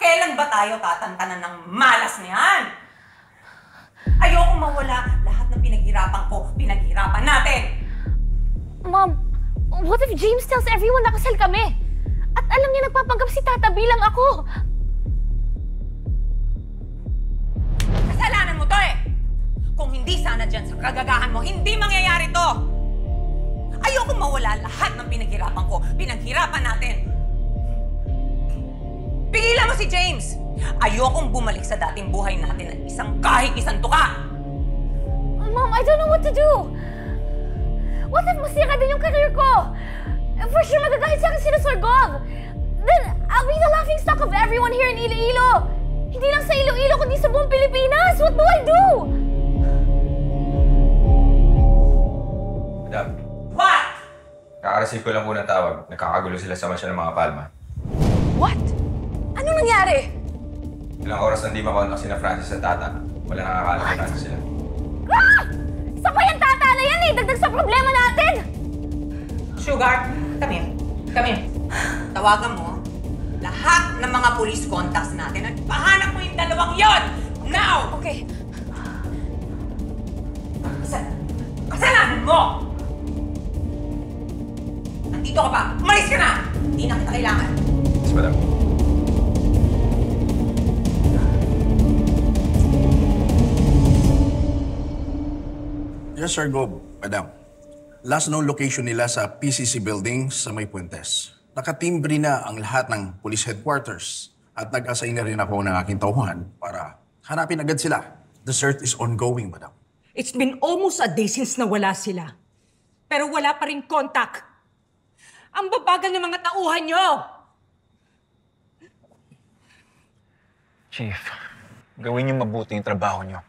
Kailan ba tayo tatantanan ng malas na yan? Ayokong mawala. Lahat ng pinaghirapan ko, pinaghirapan natin. Mom, what if James tells everyone na kasal kami? At alam niya nagpapanggap si Tata bilang ako? Kasalanan mo to eh! Kung hindi sana dyan sa kagagahan mo, hindi mangyayari to! Ayokong mawala lahat ng pinaghirapan ko, pinaghirapan natin. Pigilan mo si James! Ayokong bumalik sa dating buhay natin ng isang kahit isang tuka! Mom, I don't know what to do! What if masira din yung career ko? For sure, magagahit sa akin sila Sir Gov! Then, I'll be the laughingstock of everyone here in Iloilo! Hindi lang sa Iloilo, kundi sa buong Pilipinas! What do I do? Madam. What? Kaka-receive ko lang po ng tawag. Nagkakagulo sila sa Masya ng mga Palma. What? Anong nangyari? Ilang oras na hindi makontak sina Francis at Tata. Wala nakakaalam kung nasa sila. Ah! Sabay ang Tata na yan eh! Dagdag sa problema natin! Sugar, come here. Come here. Tawagan mo lahat ng mga police contacts natin at pahanap mo yung dalawang yon! Now! Okay. Kasalanan mo! Nandito ka pa! Umalis ka na! Hindi na kita kailangan. Yes, madam. Yes, Sir Gob. Madam. Last known location nila sa PCC building sa May Puentes. Nakatimbre na ang lahat ng police headquarters at nag-assign na rin ako ng aking tauhan para hanapin agad sila. The search is ongoing, Madam. It's been almost a day since nawala sila. Pero wala pa rin contact. Ang babagal ng mga tauhan nyo! Chief, gawin niyo mabuti yung trabaho niyo.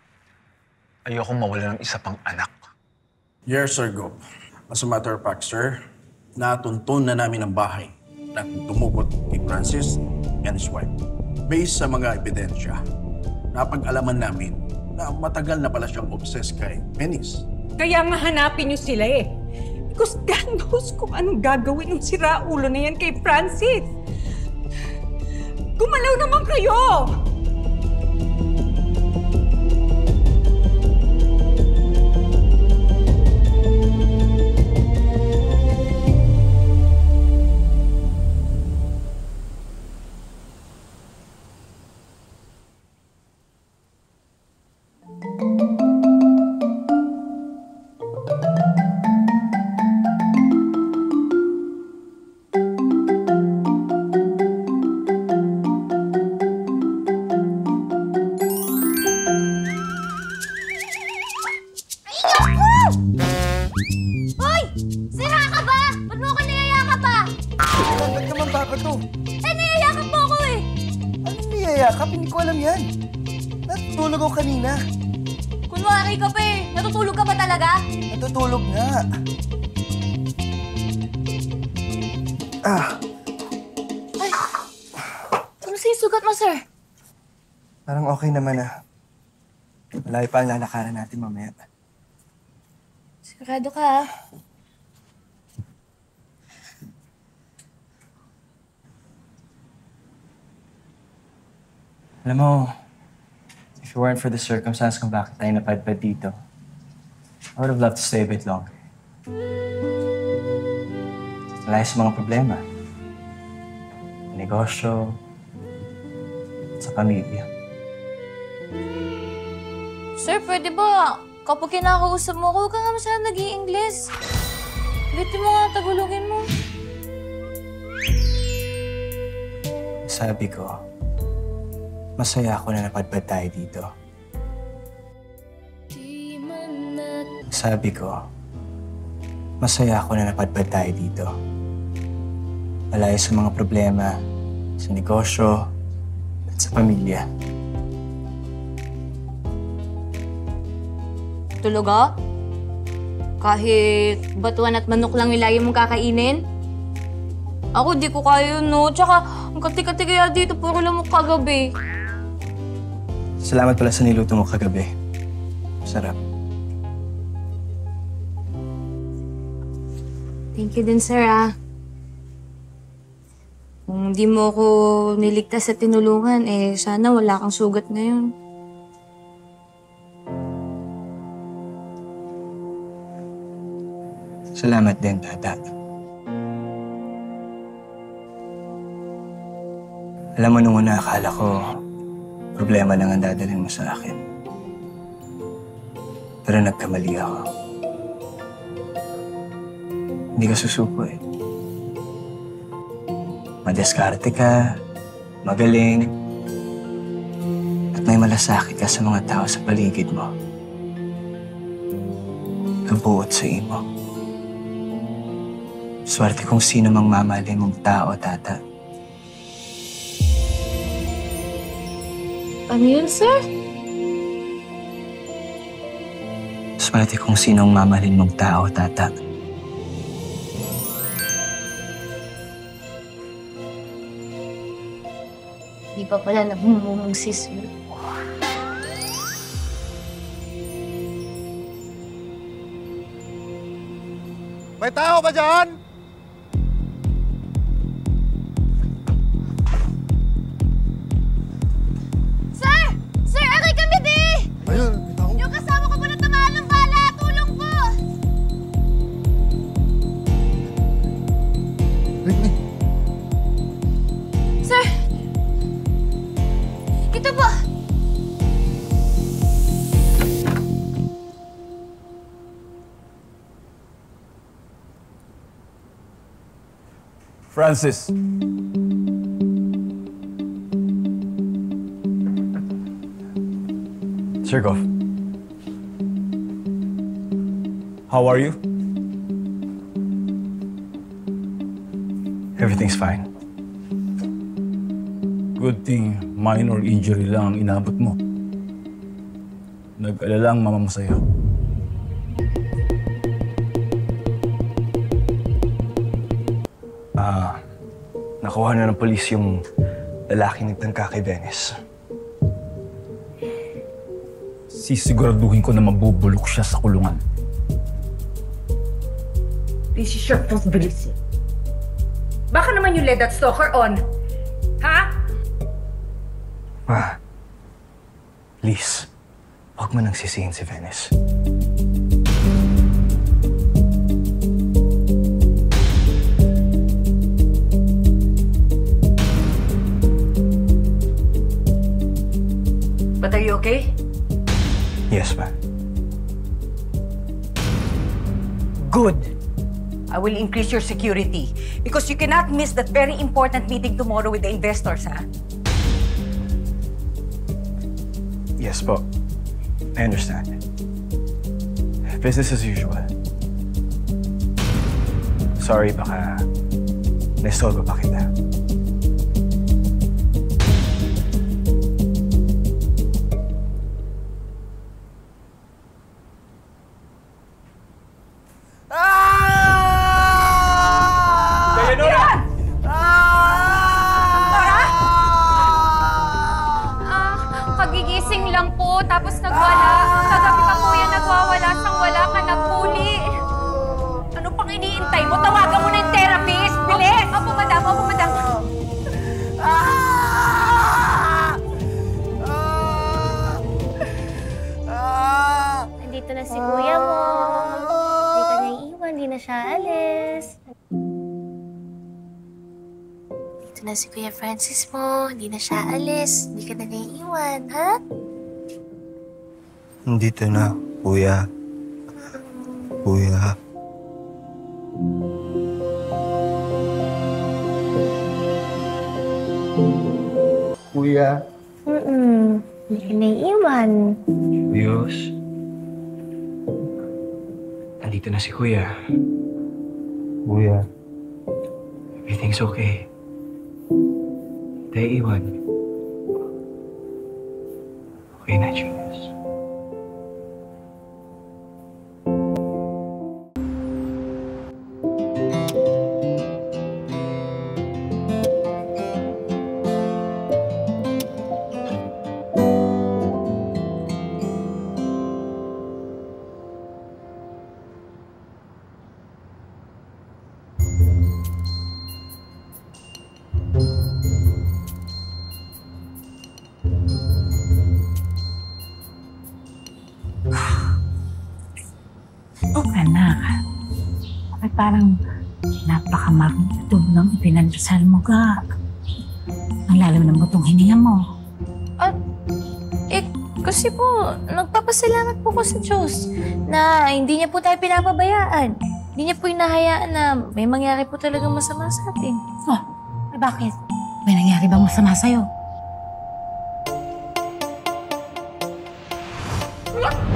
Ayokong mawala ng isa pang anak. Yes, Sir Gob. As a matter of fact, sir, natuntun na namin ang bahay na tumugot kay Francis and his wife. Based sa mga ebidensya, napag-alaman namin na matagal na pala siyang obsessed kay Menis. Kaya nga hanapin nyo sila eh. Because God knows kung anong gagawin ng siraulo na yan kay Francis. Gumalaw naman kayo! Sira ka ba? Ba't mo ako niyayakap pa? Ba't naman baka to? Niyayakap po ako eh! Anong niyayakap? Hindi ko alam yan. Natutulog ako kanina. Kunwari ka pa eh. Natutulog ka ba talaga? Natutulog nga. Ay! Kamusta yung sugat mo, sir? Parang okay naman Malayo pa ang lalakaran natin mamaya. Sigurado ka ah. Alam mo, if it weren't for the circumstance kung bakit tayo napadpad dito, I would have loved to stay a bit longer. Malaya sa mga problema. Negosyo, sa pamilya. Sir, pwede ba kapag kinakausap mo, huwag ka nga masyadong nag-i-English. Ulitin mo nga, Tagalogin mo. Sabi ko, masaya ako na napadpad tayo dito. Sabi ko, masaya ako na napadpad tayo dito. Malayo sa mga problema, sa negosyo, at sa pamilya. Tulog ah? Kahit batuan at manok lang yung lagi mong kakainin? Ako, di ko kaya yun, no? Tsaka, ang kati-kati kaya dito, puro lamok kagabi. Salamat pala sa niluto mo kagabi. Sarap. Thank you din, sir, ah. Kung di mo ako niligtas at tinulungan, eh, sana wala kang sugat ngayon. Salamat din, Tata. Alam mo, nung una akala ko, problema lang ang dadalhin mo sa akin. Pero nagkamali ako. Hindi ka susuko eh. Madiskarte ka, magaling, at may malasakit ka sa mga tao sa paligid mo. Kabuot sa imo. Swerte kung sino mang mamahalin mong tao, Tata. Ano yun, sir? Swerte kung sinong mamahalin mong tao, Tata. Di pa pala nabumumong si sir. May tao ba dyan? Sir! Sir, aray kami di! Ayun, may tao. Yung kasama ko po na tamaan ng bala! Tulong po! Sir! Ito po! Francis. Sir Goff. How are you? Everything's fine. Good thing, minor injury lang ang inabot mo. Nag-alala ang mama mo sa'yo. Nakuha na ng polis yung lalaking nagtangka kay Venice. Sisiguraduhin ko na mabubulok siya sa kulungan. This is your responsibility. Baka naman you let that stalker on. Ha? Ma, please, huwag mo nang sisihin si Venice. But are you okay? Yes, ma. Good. I will increase your security because you cannot miss that very important meeting tomorrow with the investors, ha? Yes po. I understand. Business as usual. Sorry, baka na-solve pa kita. Kagigising lang po, tapos nagwala. Kagabi pa kuya nagwawala sang wala ka naghuli. Ano pang iniintay mo? Tawagan mo na yung therapist! Bilis! Opo, madam. Opo, madam. Nandito na si kuya mo. Hindi ka naiiwan, hindi na siya alis. Dito na si Kuya Francis mo, hindi na siya alis. Hindi ka na naiiwan, ha? Nandito na, kuya. Kuya. Kuya. Hindi ka naiiwan. Diyos. Nandito na si Kuya. Kuya. Everything's okay. Tayo iwan. Okay na, Julius. Anak, ay parang napakamarunong ng ipinagdasal mo ka. Ang lalim ng butong hininga mo. Kasi po, nagpapasalamat po ko sa Diyos na hindi niya po tayo pinapabayaan. Hindi niya po hinahayaan na may mangyari po talagang masama sa atin. Oh, bakit? May nangyari bang masama sa'yo?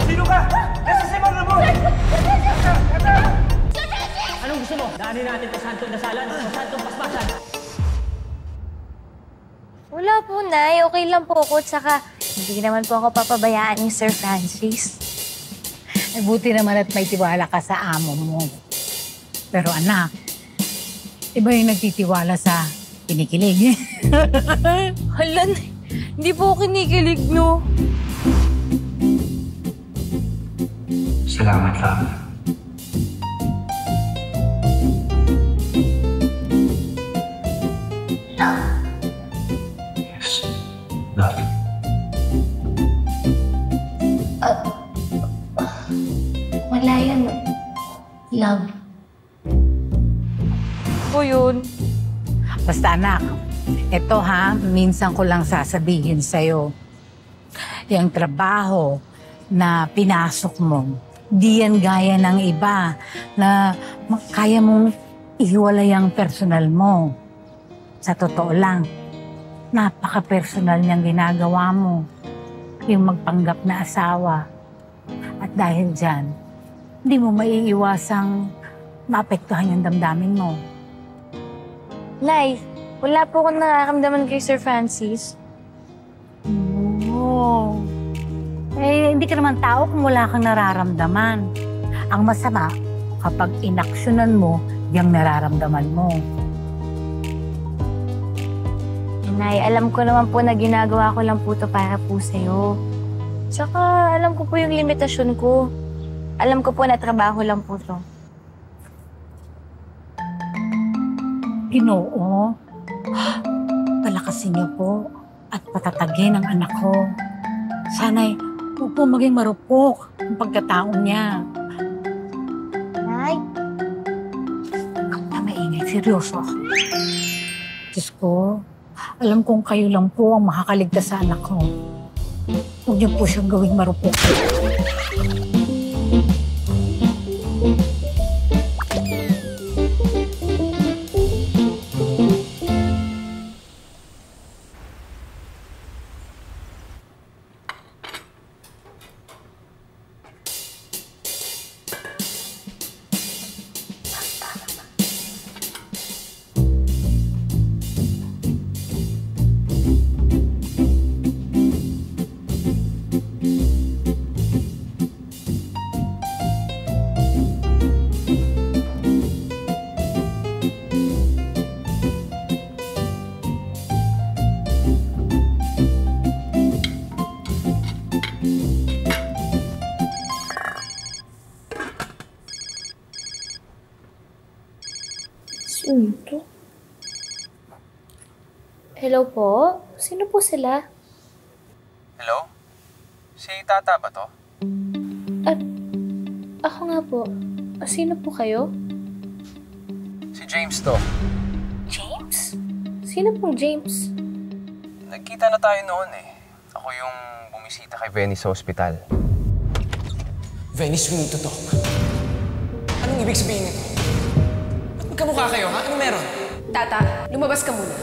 Sino ka? Nasa simang na mo! Anong gusto mo? Daanin natin sa santong dasalan, sa santong paspasan. Wala po, Nay. Okay lang po ako. Tsaka, hindi naman po ako papabayaan ni Sir Francis. Ay, buti naman at may tiwala ka sa amo mo. Pero anak, iba yung nagtitiwala sa kinikilig. Hala, Nay. Hindi po ako kinikilig, no? Salamat lang. Yes. Love. Wala yan. Love. Po yun. Basta anak, eto ha, minsan ko lang sasabihin sa'yo. Yung trabaho na pinasok mo, di yan gaya ng iba na kaya mong ihiwalay ang personal mo. Sa totoo lang, napaka-personal niyang ginagawa mo. Yung magpanggap na asawa. At dahil dyan, hindi mo maiiwasang maapektuhan yung damdamin mo. Nay, wala po akong nararamdaman kay Sir Francis. Oo. Eh, hindi ka naman tao kung wala kang nararamdaman. Ang masama, kapag inaksyonan mo, yung nararamdaman mo. Nay, alam ko naman po na ginagawa ko lang po ito para po sa'yo. Tsaka, alam ko po yung limitasyon ko. Alam ko po na trabaho lang po ito. Ginoo, palakasin niyo po at patatagin ang anak ko. Sana'y huwag po maging marupok ang pagkataon niya. Nay? Huwag na maingay, seryoso. Diyos ko, alam kong kayo lang po ang makakaligtas sa anak ko. Huwag niyo po siyang gawing marupok. Ito? Hello po? Sino po sila? Hello? Si Tata ba to? Ako nga po. Sino po kayo? Si James to. James? Sino pong James? Nagkita na tayo noon eh. Ako yung bumisita kay Venice sa ospital. Venice, we need to talk. Anong ibig sabihin nito? Ba't magkamukha kayo, ha? Ano meron? Tata, lumabas ka muna.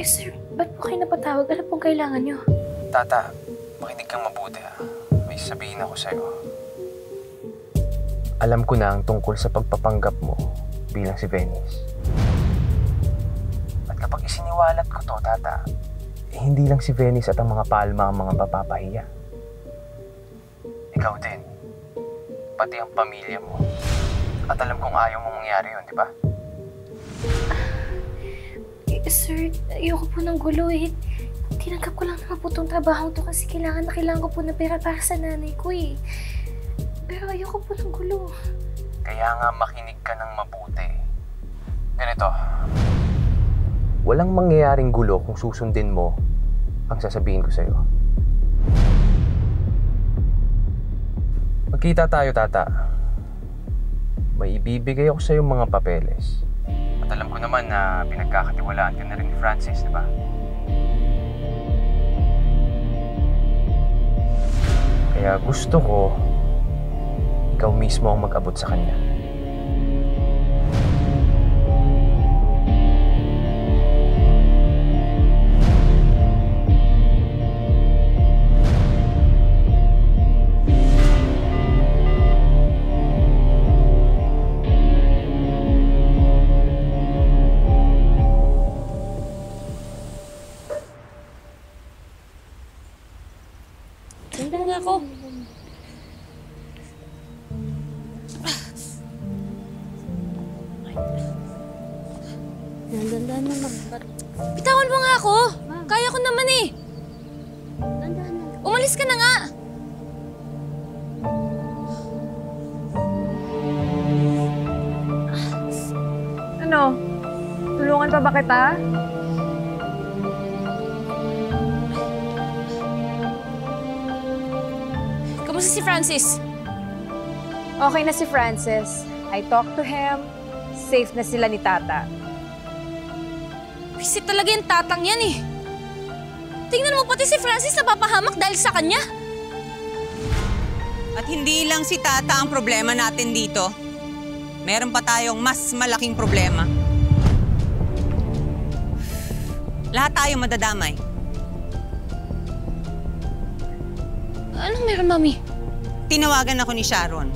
Sir, ba't po kayo napatawag? Ano pong kailangan nyo? Tata, makinig kang mabuti ha. May sabihin ako sa'yo. Alam ko na ang tungkol sa pagpapanggap mo bilang si Venice. At kapag isiniwalat ko to, Tata, hindi lang si Venice at ang mga Palma ang mga mapapahiya. Ikaw din. Pati ang pamilya mo. At alam kong ayaw mong mangyari yun, di ba? Sir, ayoko po ng gulo eh. Tinanggap ko lang naman po itong trabaho to kasi kailangan ko po na pera para sa nanay ko eh. Pero ayoko po ng gulo. Kaya nga makinig ka ng mabuti. Ganito. Walang mangyayaring gulo kung susundin mo ang sasabihin ko sa'yo. Magkita tayo, Tata. May ibibigay ako sa'yo mga papeles. At alam ko naman na pinagkakatiwalaan ka na rin ni Francis, di ba? Kaya gusto ko ikaw mismo ang mag-abot sa kanya. Sandali nga ako. Dandan naman. Bitawan mo nga ako! Kaya ko naman eh! Umalis ka na nga! Ano? Tulungan pa ba kita? Kamusta si Francis? Okay na si Francis. I talked to him. Safe na sila ni Tata. Visit talaga yung tatang yan eh. Tingnan mo pati si Francis napapahamak dahil sa kanya. At hindi lang si Tata ang problema natin dito. Meron pa tayong mas malaking problema. Lahat tayo madadamay. Anong meron, Mami? Tinawagan ako ni Sharon.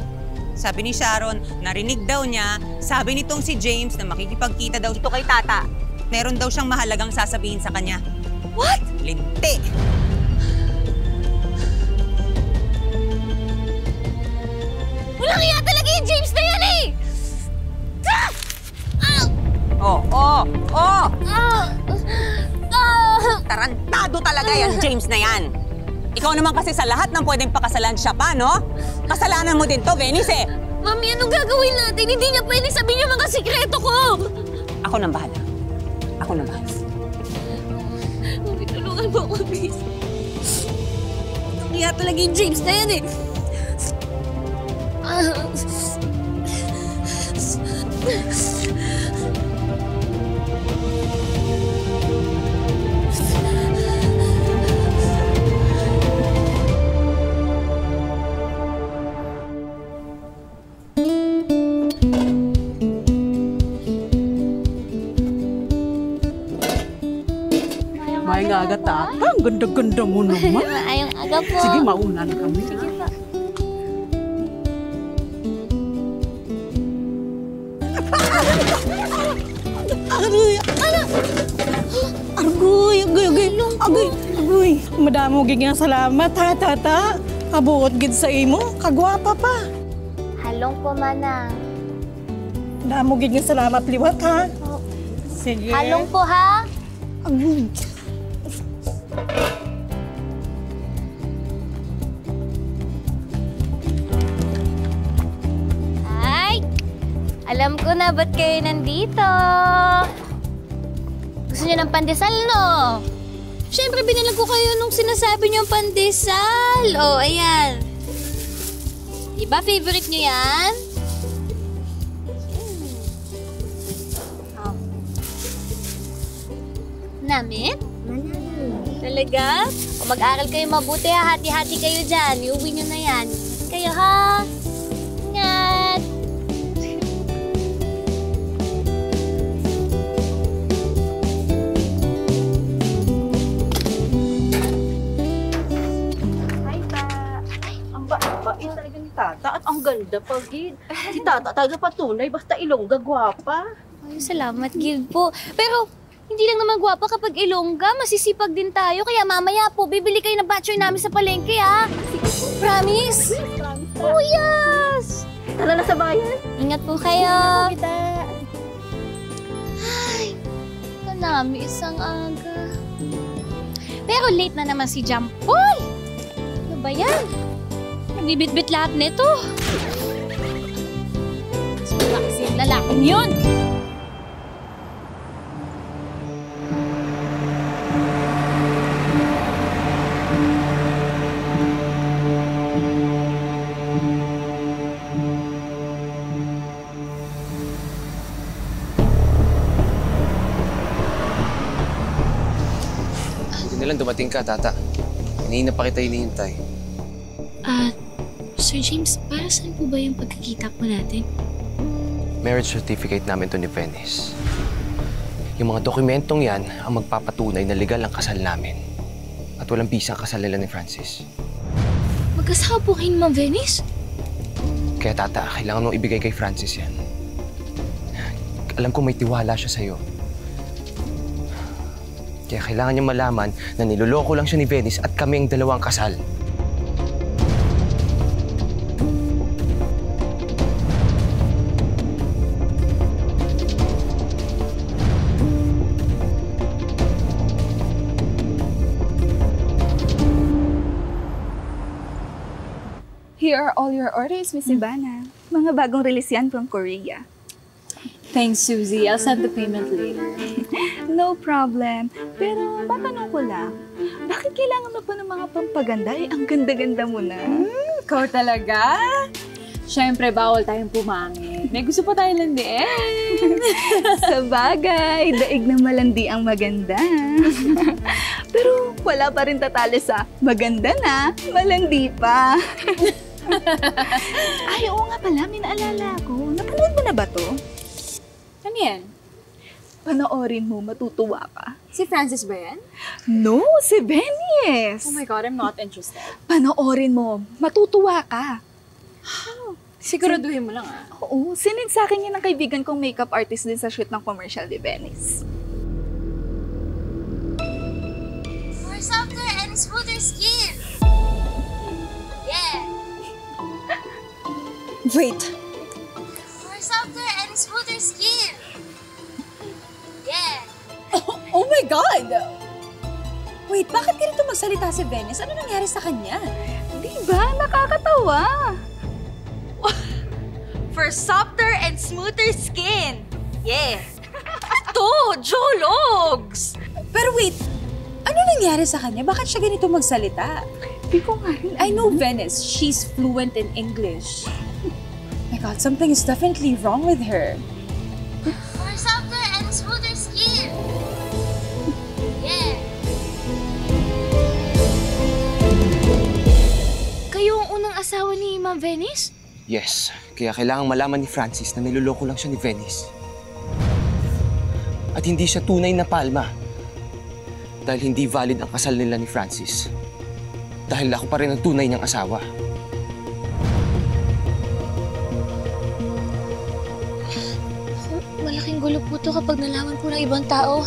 Sabi ni Sharon, narinig daw niya, sabi nitong si James na makikipagkita daw dito kay Tata. Meron daw siyang mahalagang sasabihin sa kanya. What? Linti! Walang iya talaga yung James na yan eh! Tarantado talaga yan, James na yan. Ikaw naman kasi sa lahat ng pwedeng pakasalan siya pa, no? Kasalanan mo din to, Venice eh. Mami, anong gagawin natin? Hindi niya pwede sabihin yung mga sikreto ko! Ako nang bahala. Ako nang bahala. Mami, tulungan mo ako, please. Kaya talaga yung James na yan eh. May aga, Tata. Ang ganda-ganda mo naman. Maayong aga po. Sige, mauna na kami. Sige po. Agoy. Madamo gid nga salamat, ha, Tata. Kabuot gid sa imo. Kagwapa pa. Halong po, Manang. Damo gid nga salamat, liwat, ha. Sige. Halong po, ha? Agoy. Alam ko na ba't kayo nandito. Gusto niyo ng pandesal, no? Siyempre, binalag ko kayo nung sinasabi niyo ang pandesal. Oh, ayan. Diba favorite niyo yan? Namin? Talaga? O mag-aral kayo mabuti ha, hati-hati kayo dyan. Iuwi nyo na yan. Kayo ha? Ingat! Hi, Ta. Ang bait talaga ni Tata at ang ganda pa, Gid. Si Tata talaga patunay, basta Ilongga, gwapa. Ay, salamat, Gid po. Pero, hindi lang naman gwapa kapag Ilongga, masisipag din tayo. Kaya mamaya po, bibili kayo ng batchoy namin sa palengke, ha? Promise? Oh, yes! Tara na sa bayan. Ingat po kayo. Ay, kanami isang aga. Pero late na naman si Jampol. Ano ba yan? Nagbibit-bit lahat nito. Wala kasi yung lalaking yun. Lang dumating ka, Tata. Kanina pa kita hinihintay. Sir James, para saan po ba yung pagkikita po natin? Marriage certificate namin to ni Venice. Yung mga dokumentong yan ang magpapatunay na legal ang kasal namin. At walang bisa ang kasal nila ni Francis. Magkasama po kayo ni Ma'am Venice? Kaya, Tata, kailangan mong ibigay kay Francis yan. Alam ko may tiwala siya sa'yo. Kaya kailangan niya malaman na niloloko lang siya ni Venice at kami ang dalawang kasal. Here are all your orders, Miss Ivana. Mga bagong release yan from Korea. Thanks, Susie. I'll send the payment later. No problem. Pero matanong ko lang, bakit kailangan mo pa ng mga pampaganda? Ang ganda-ganda mo na. Ikaw talaga? Siyempre, bawal tayong pumangit. May gusto pa tayong landiin. Sa bagay, daig na malandi ang maganda. Pero wala pa rin tatalo sa maganda na, malandi pa. Ay, oo nga pala, may naalala ko. Napanood mo na ba to? Ano yan? Panoorin mo, matutuwa ka. Si Francis ba yan? No, si Venice. Oh my God, I'm not interested. Panoorin mo, matutuwa ka. Siguraduhin mo lang ah. Oo, sinend sa akin yan ng kaibigan kong makeup artist din sa shoot ng commercial ni Venice. For softer and smoother skin. Yeah. Wait. For softer and smoother skin. Yeah. Oh my God! Wait, bakit ganito magsalita si Venice? Ano nangyari sa kanya? Diba? Nakakatawa. For softer and smoother skin. Yeah. To, Jologs! Pero wait, ano nangyari sa kanya? Bakit siya ganito magsalita? Hindi ko nga rin. I know Venice. She's fluent in English. My God, something is definitely wrong with her. For softer and smoother skin. Yeah. Kayo ang unang asawa ni Ma'am Venice? Yes, kaya kailangan malaman ni Francis na niloloko lang siya ni Venice. At hindi siya tunay na palma. Dahil hindi valid ang kasal nila ni Francis. Dahil ako pa rin ang tunay niyang asawa. Malaking gulo po to kapag nalaman po ng ibang tao.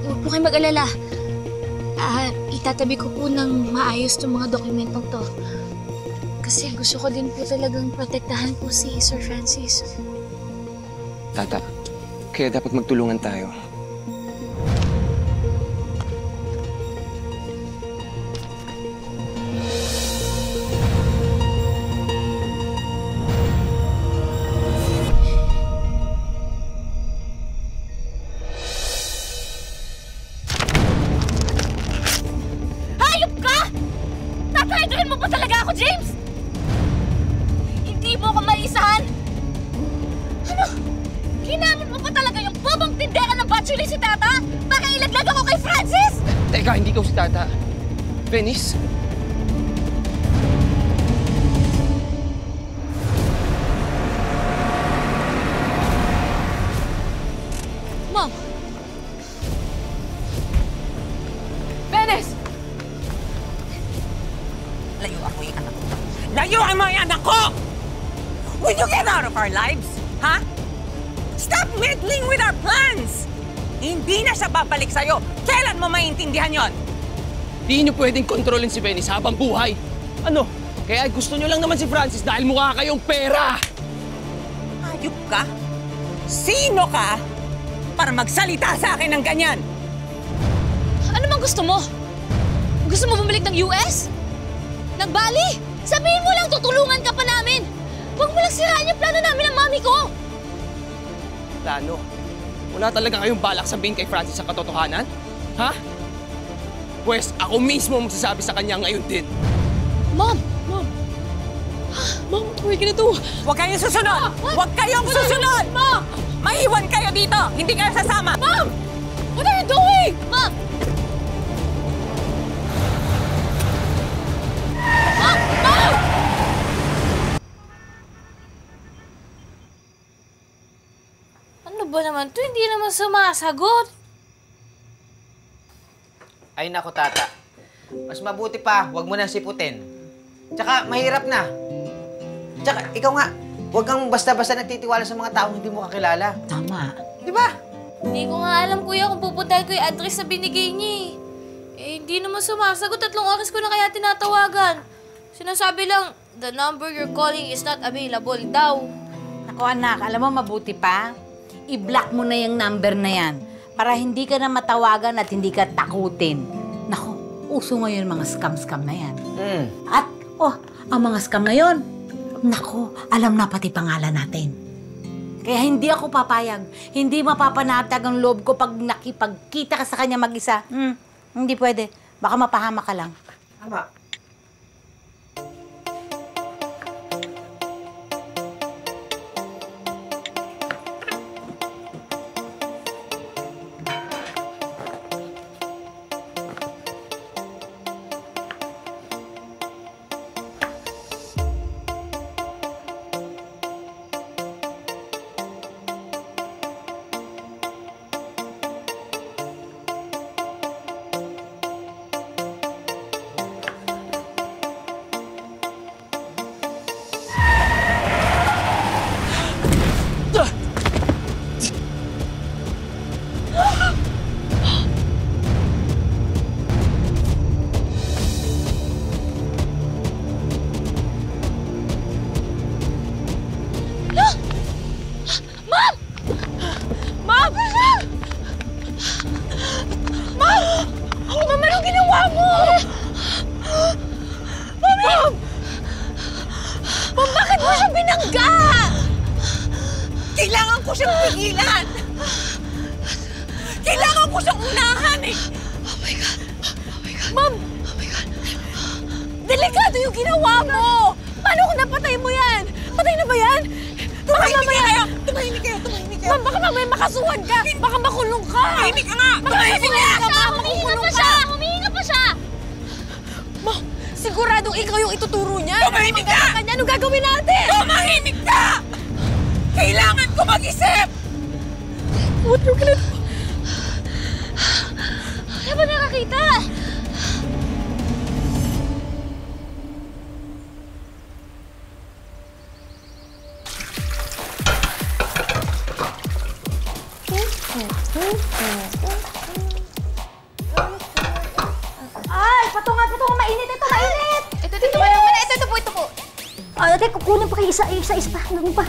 Huwag po kayo mag-alala. Itatabi ko po ng maayos itong mga dokumentong to. Kasi gusto ko din po talagang protektahan po si Sir Francis. Tata, kaya dapat magtulungan tayo. Yung tindera ng bachelor si Tata? Baka ilaglag ako kay Francis! Teka, hindi ikaw si Tata. Venice? Mom! Venice! Layuan mo yung anak ko. Layuan mo yung anak ko! Will you get out of our lives? Ha? Stop meddling with our plans! Hindi na siya babalik sa'yo. Kailan mo maintindihan yon? Di niyo pwedeng kontrolin si Venice habang buhay. Ano? Kaya gusto niyo lang naman si Francis dahil mukha kayong pera! Hayop ka? Sino ka para magsalita sa akin ng ganyan? Ano bang gusto mo? Gusto mo bumalik ng US? Ng Bali? Sabihin mo lang, tutulungan ka pa namin! Huwag mo lang siraan yung plano namin ng mami ko! Plano? Wala talaga kayong balak sabihin kay Francis ang katotohanan? Ha? Pwes, ako mismo magsasabi sa kanya ngayon din. Mom! Mom! Mom, what are we gonna do? Huwag kayong susunod! Huwag kayong susunod! Mom! Maiwan kayo dito! Hindi kayo sasama! Mom! What are you doing? Mom! Mom! Mom! Ano ba naman to? Hindi naman sumasagot. Ay naku, Tata. Mas mabuti pa, huwag mo nang siputin. Tsaka, mahirap na. Tsaka, ikaw nga, huwag kang basta-basta nagtitiwala sa mga taong hindi mo kakilala. Tama. Di ba? Hindi ko nga alam, kuya, kung pupuntahin ko yung address na binigay niya eh. Eh, hindi naman sumasagot. 3 oras ko na kaya tinatawagan. Sinasabi lang, the number you're calling is not available daw. Naku anak, alam mo mabuti pa? I-block mo na yung number na yan para hindi ka na matawagan at hindi ka takutin. Naku, uso ngayon mga scam-scam na yan. At, ang mga scam na yon, naku, alam na pati pangalan natin. Kaya hindi ako papayag. Hindi mapapanatag ang loob ko pag nakipagkita ka sa kanya mag-isa. Hindi pwede. Baka mapahama ka lang. Tama. Kailangan ko siyang pigilan! Kailangan ko siyang unahan eh! Oh my God! Oh my God! Ma'am! Oh my God! Delikado yung ginawa mo! Paano kung napatay mo yan? Patay na ba yan? Tumahimik kayo! Tumahimik kayo! Tumahimik kayo! Ma'am, baka mamaya makasuhan ka! Baka makulong ka! Tumahimik ka nga! Tumahimik ka! Humihinga pa siya! Humihinga pa siya! Ma'am, siguradong ikaw yung ituturo niya! Tumahimik ka! Anong gagawin natin? Tumahimik ka! Kailangan ko mag-isip! What are you gonna do? Kaya ba nakakita? Ay, patungan, mainit ito, mainit! Ito ba naman? Ito po. Ate, kukunin pa kayo isa pa. Ano pa?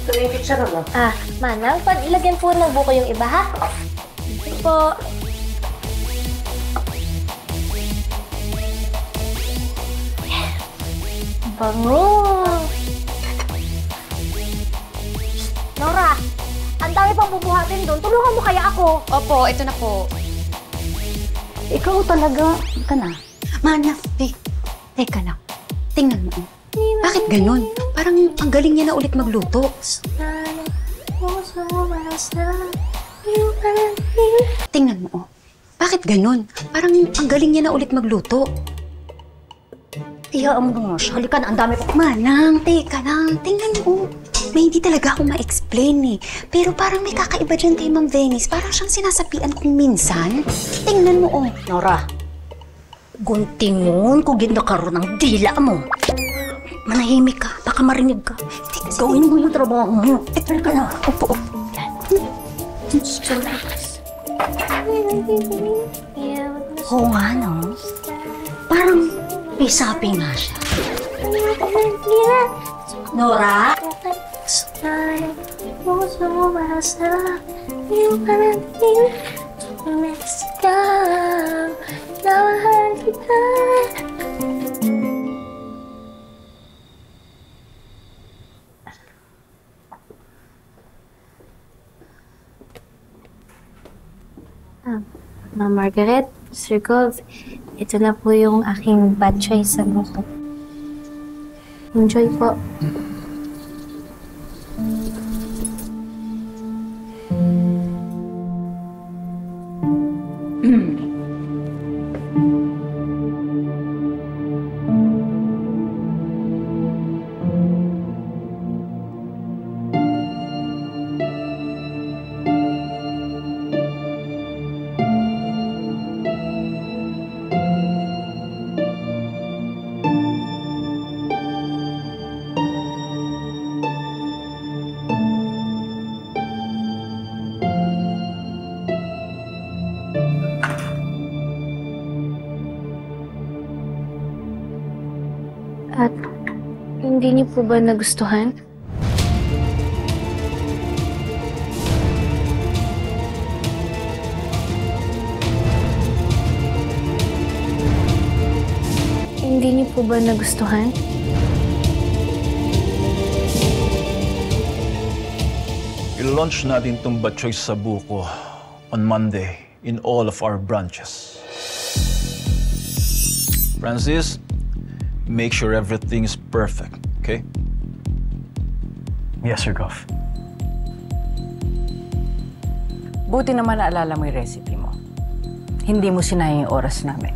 Ito na yung picture mo. Manang, ilagyan po ng buko yung iba, ha? Ito po. Bango! Nora, ang dami pang bubuhatin doon. Tulungan mo kaya ako. Opo, ito na po. Ikaw talaga. Teka na. Manas, teka na. Tingnan mo. Bakit ganun? Parang ang galing niya na ulit magluto. Tingnan mo, oh. Bakit ganun? Parang ang galing niya na ulit magluto. Tiyaan mo nga siya. Halika na, ang dami pa. Manang, teka lang. Tingnan mo. May hindi talaga ako ma-explain eh. Pero parang may kakaiba dyan kay Ma'am Venice. Parang siyang sinasapian kong minsan. Tingnan mo, oh. Nora, guntingon kung ginakaroon ng dila mo. Manahimik ka. Baka marinig ka. Gawin mo yung trabaho mo. Teka na. Upo. Oo nga, no? Parang may sapi nga siya. Nora? Ma'am Margaret, Sir Gov, ito na po yung aking bad choice sa buko. Enjoy po. At hindi niyo po ba nagustuhan? Hindi niyo po ba nagustuhan? I-launch natin itong Batchoy sa buko on Monday in all of our branches. Francis, make sure everything is perfect, okay? Yes, Sir Gov. Buti naman naalala mo yung recipe mo. Hindi mo sinayang yung oras namin.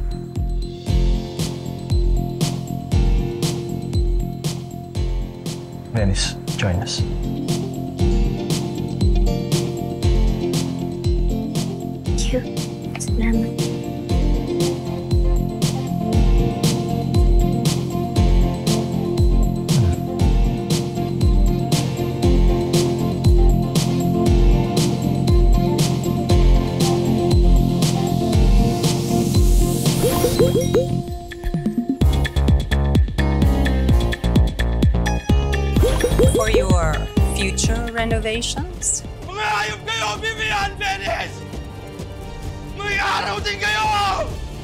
Venice, join us. Thank you. Salamat. For your future renovations? Mga hayop kayo, Vivian Venice! May araw din kayo!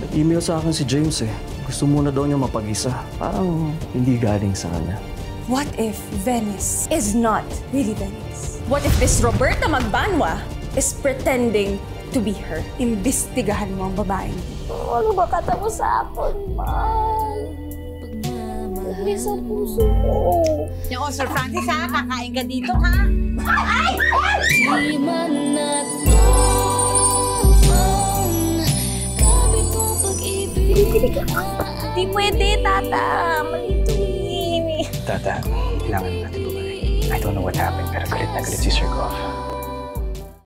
Nag-email sa akin si James eh. Gusto muna daw niya mapag-isa. Parang hindi galing sa kanya. What if Venice is not really Venice? What if this Roberta Magbanwa is pretending to be her? Imbestigahan mo ang babaeng. Ano ba katapos sa akin, Mom? Pag-ibig sa puso ko. Yung Sir Francis, ha? Kakain ka dito, ha? Ay! Di man Di pwede, Tata. Malito Tata, kailangan natin bumalik. I don't know what happened, pero galit na galit si Sir Gov.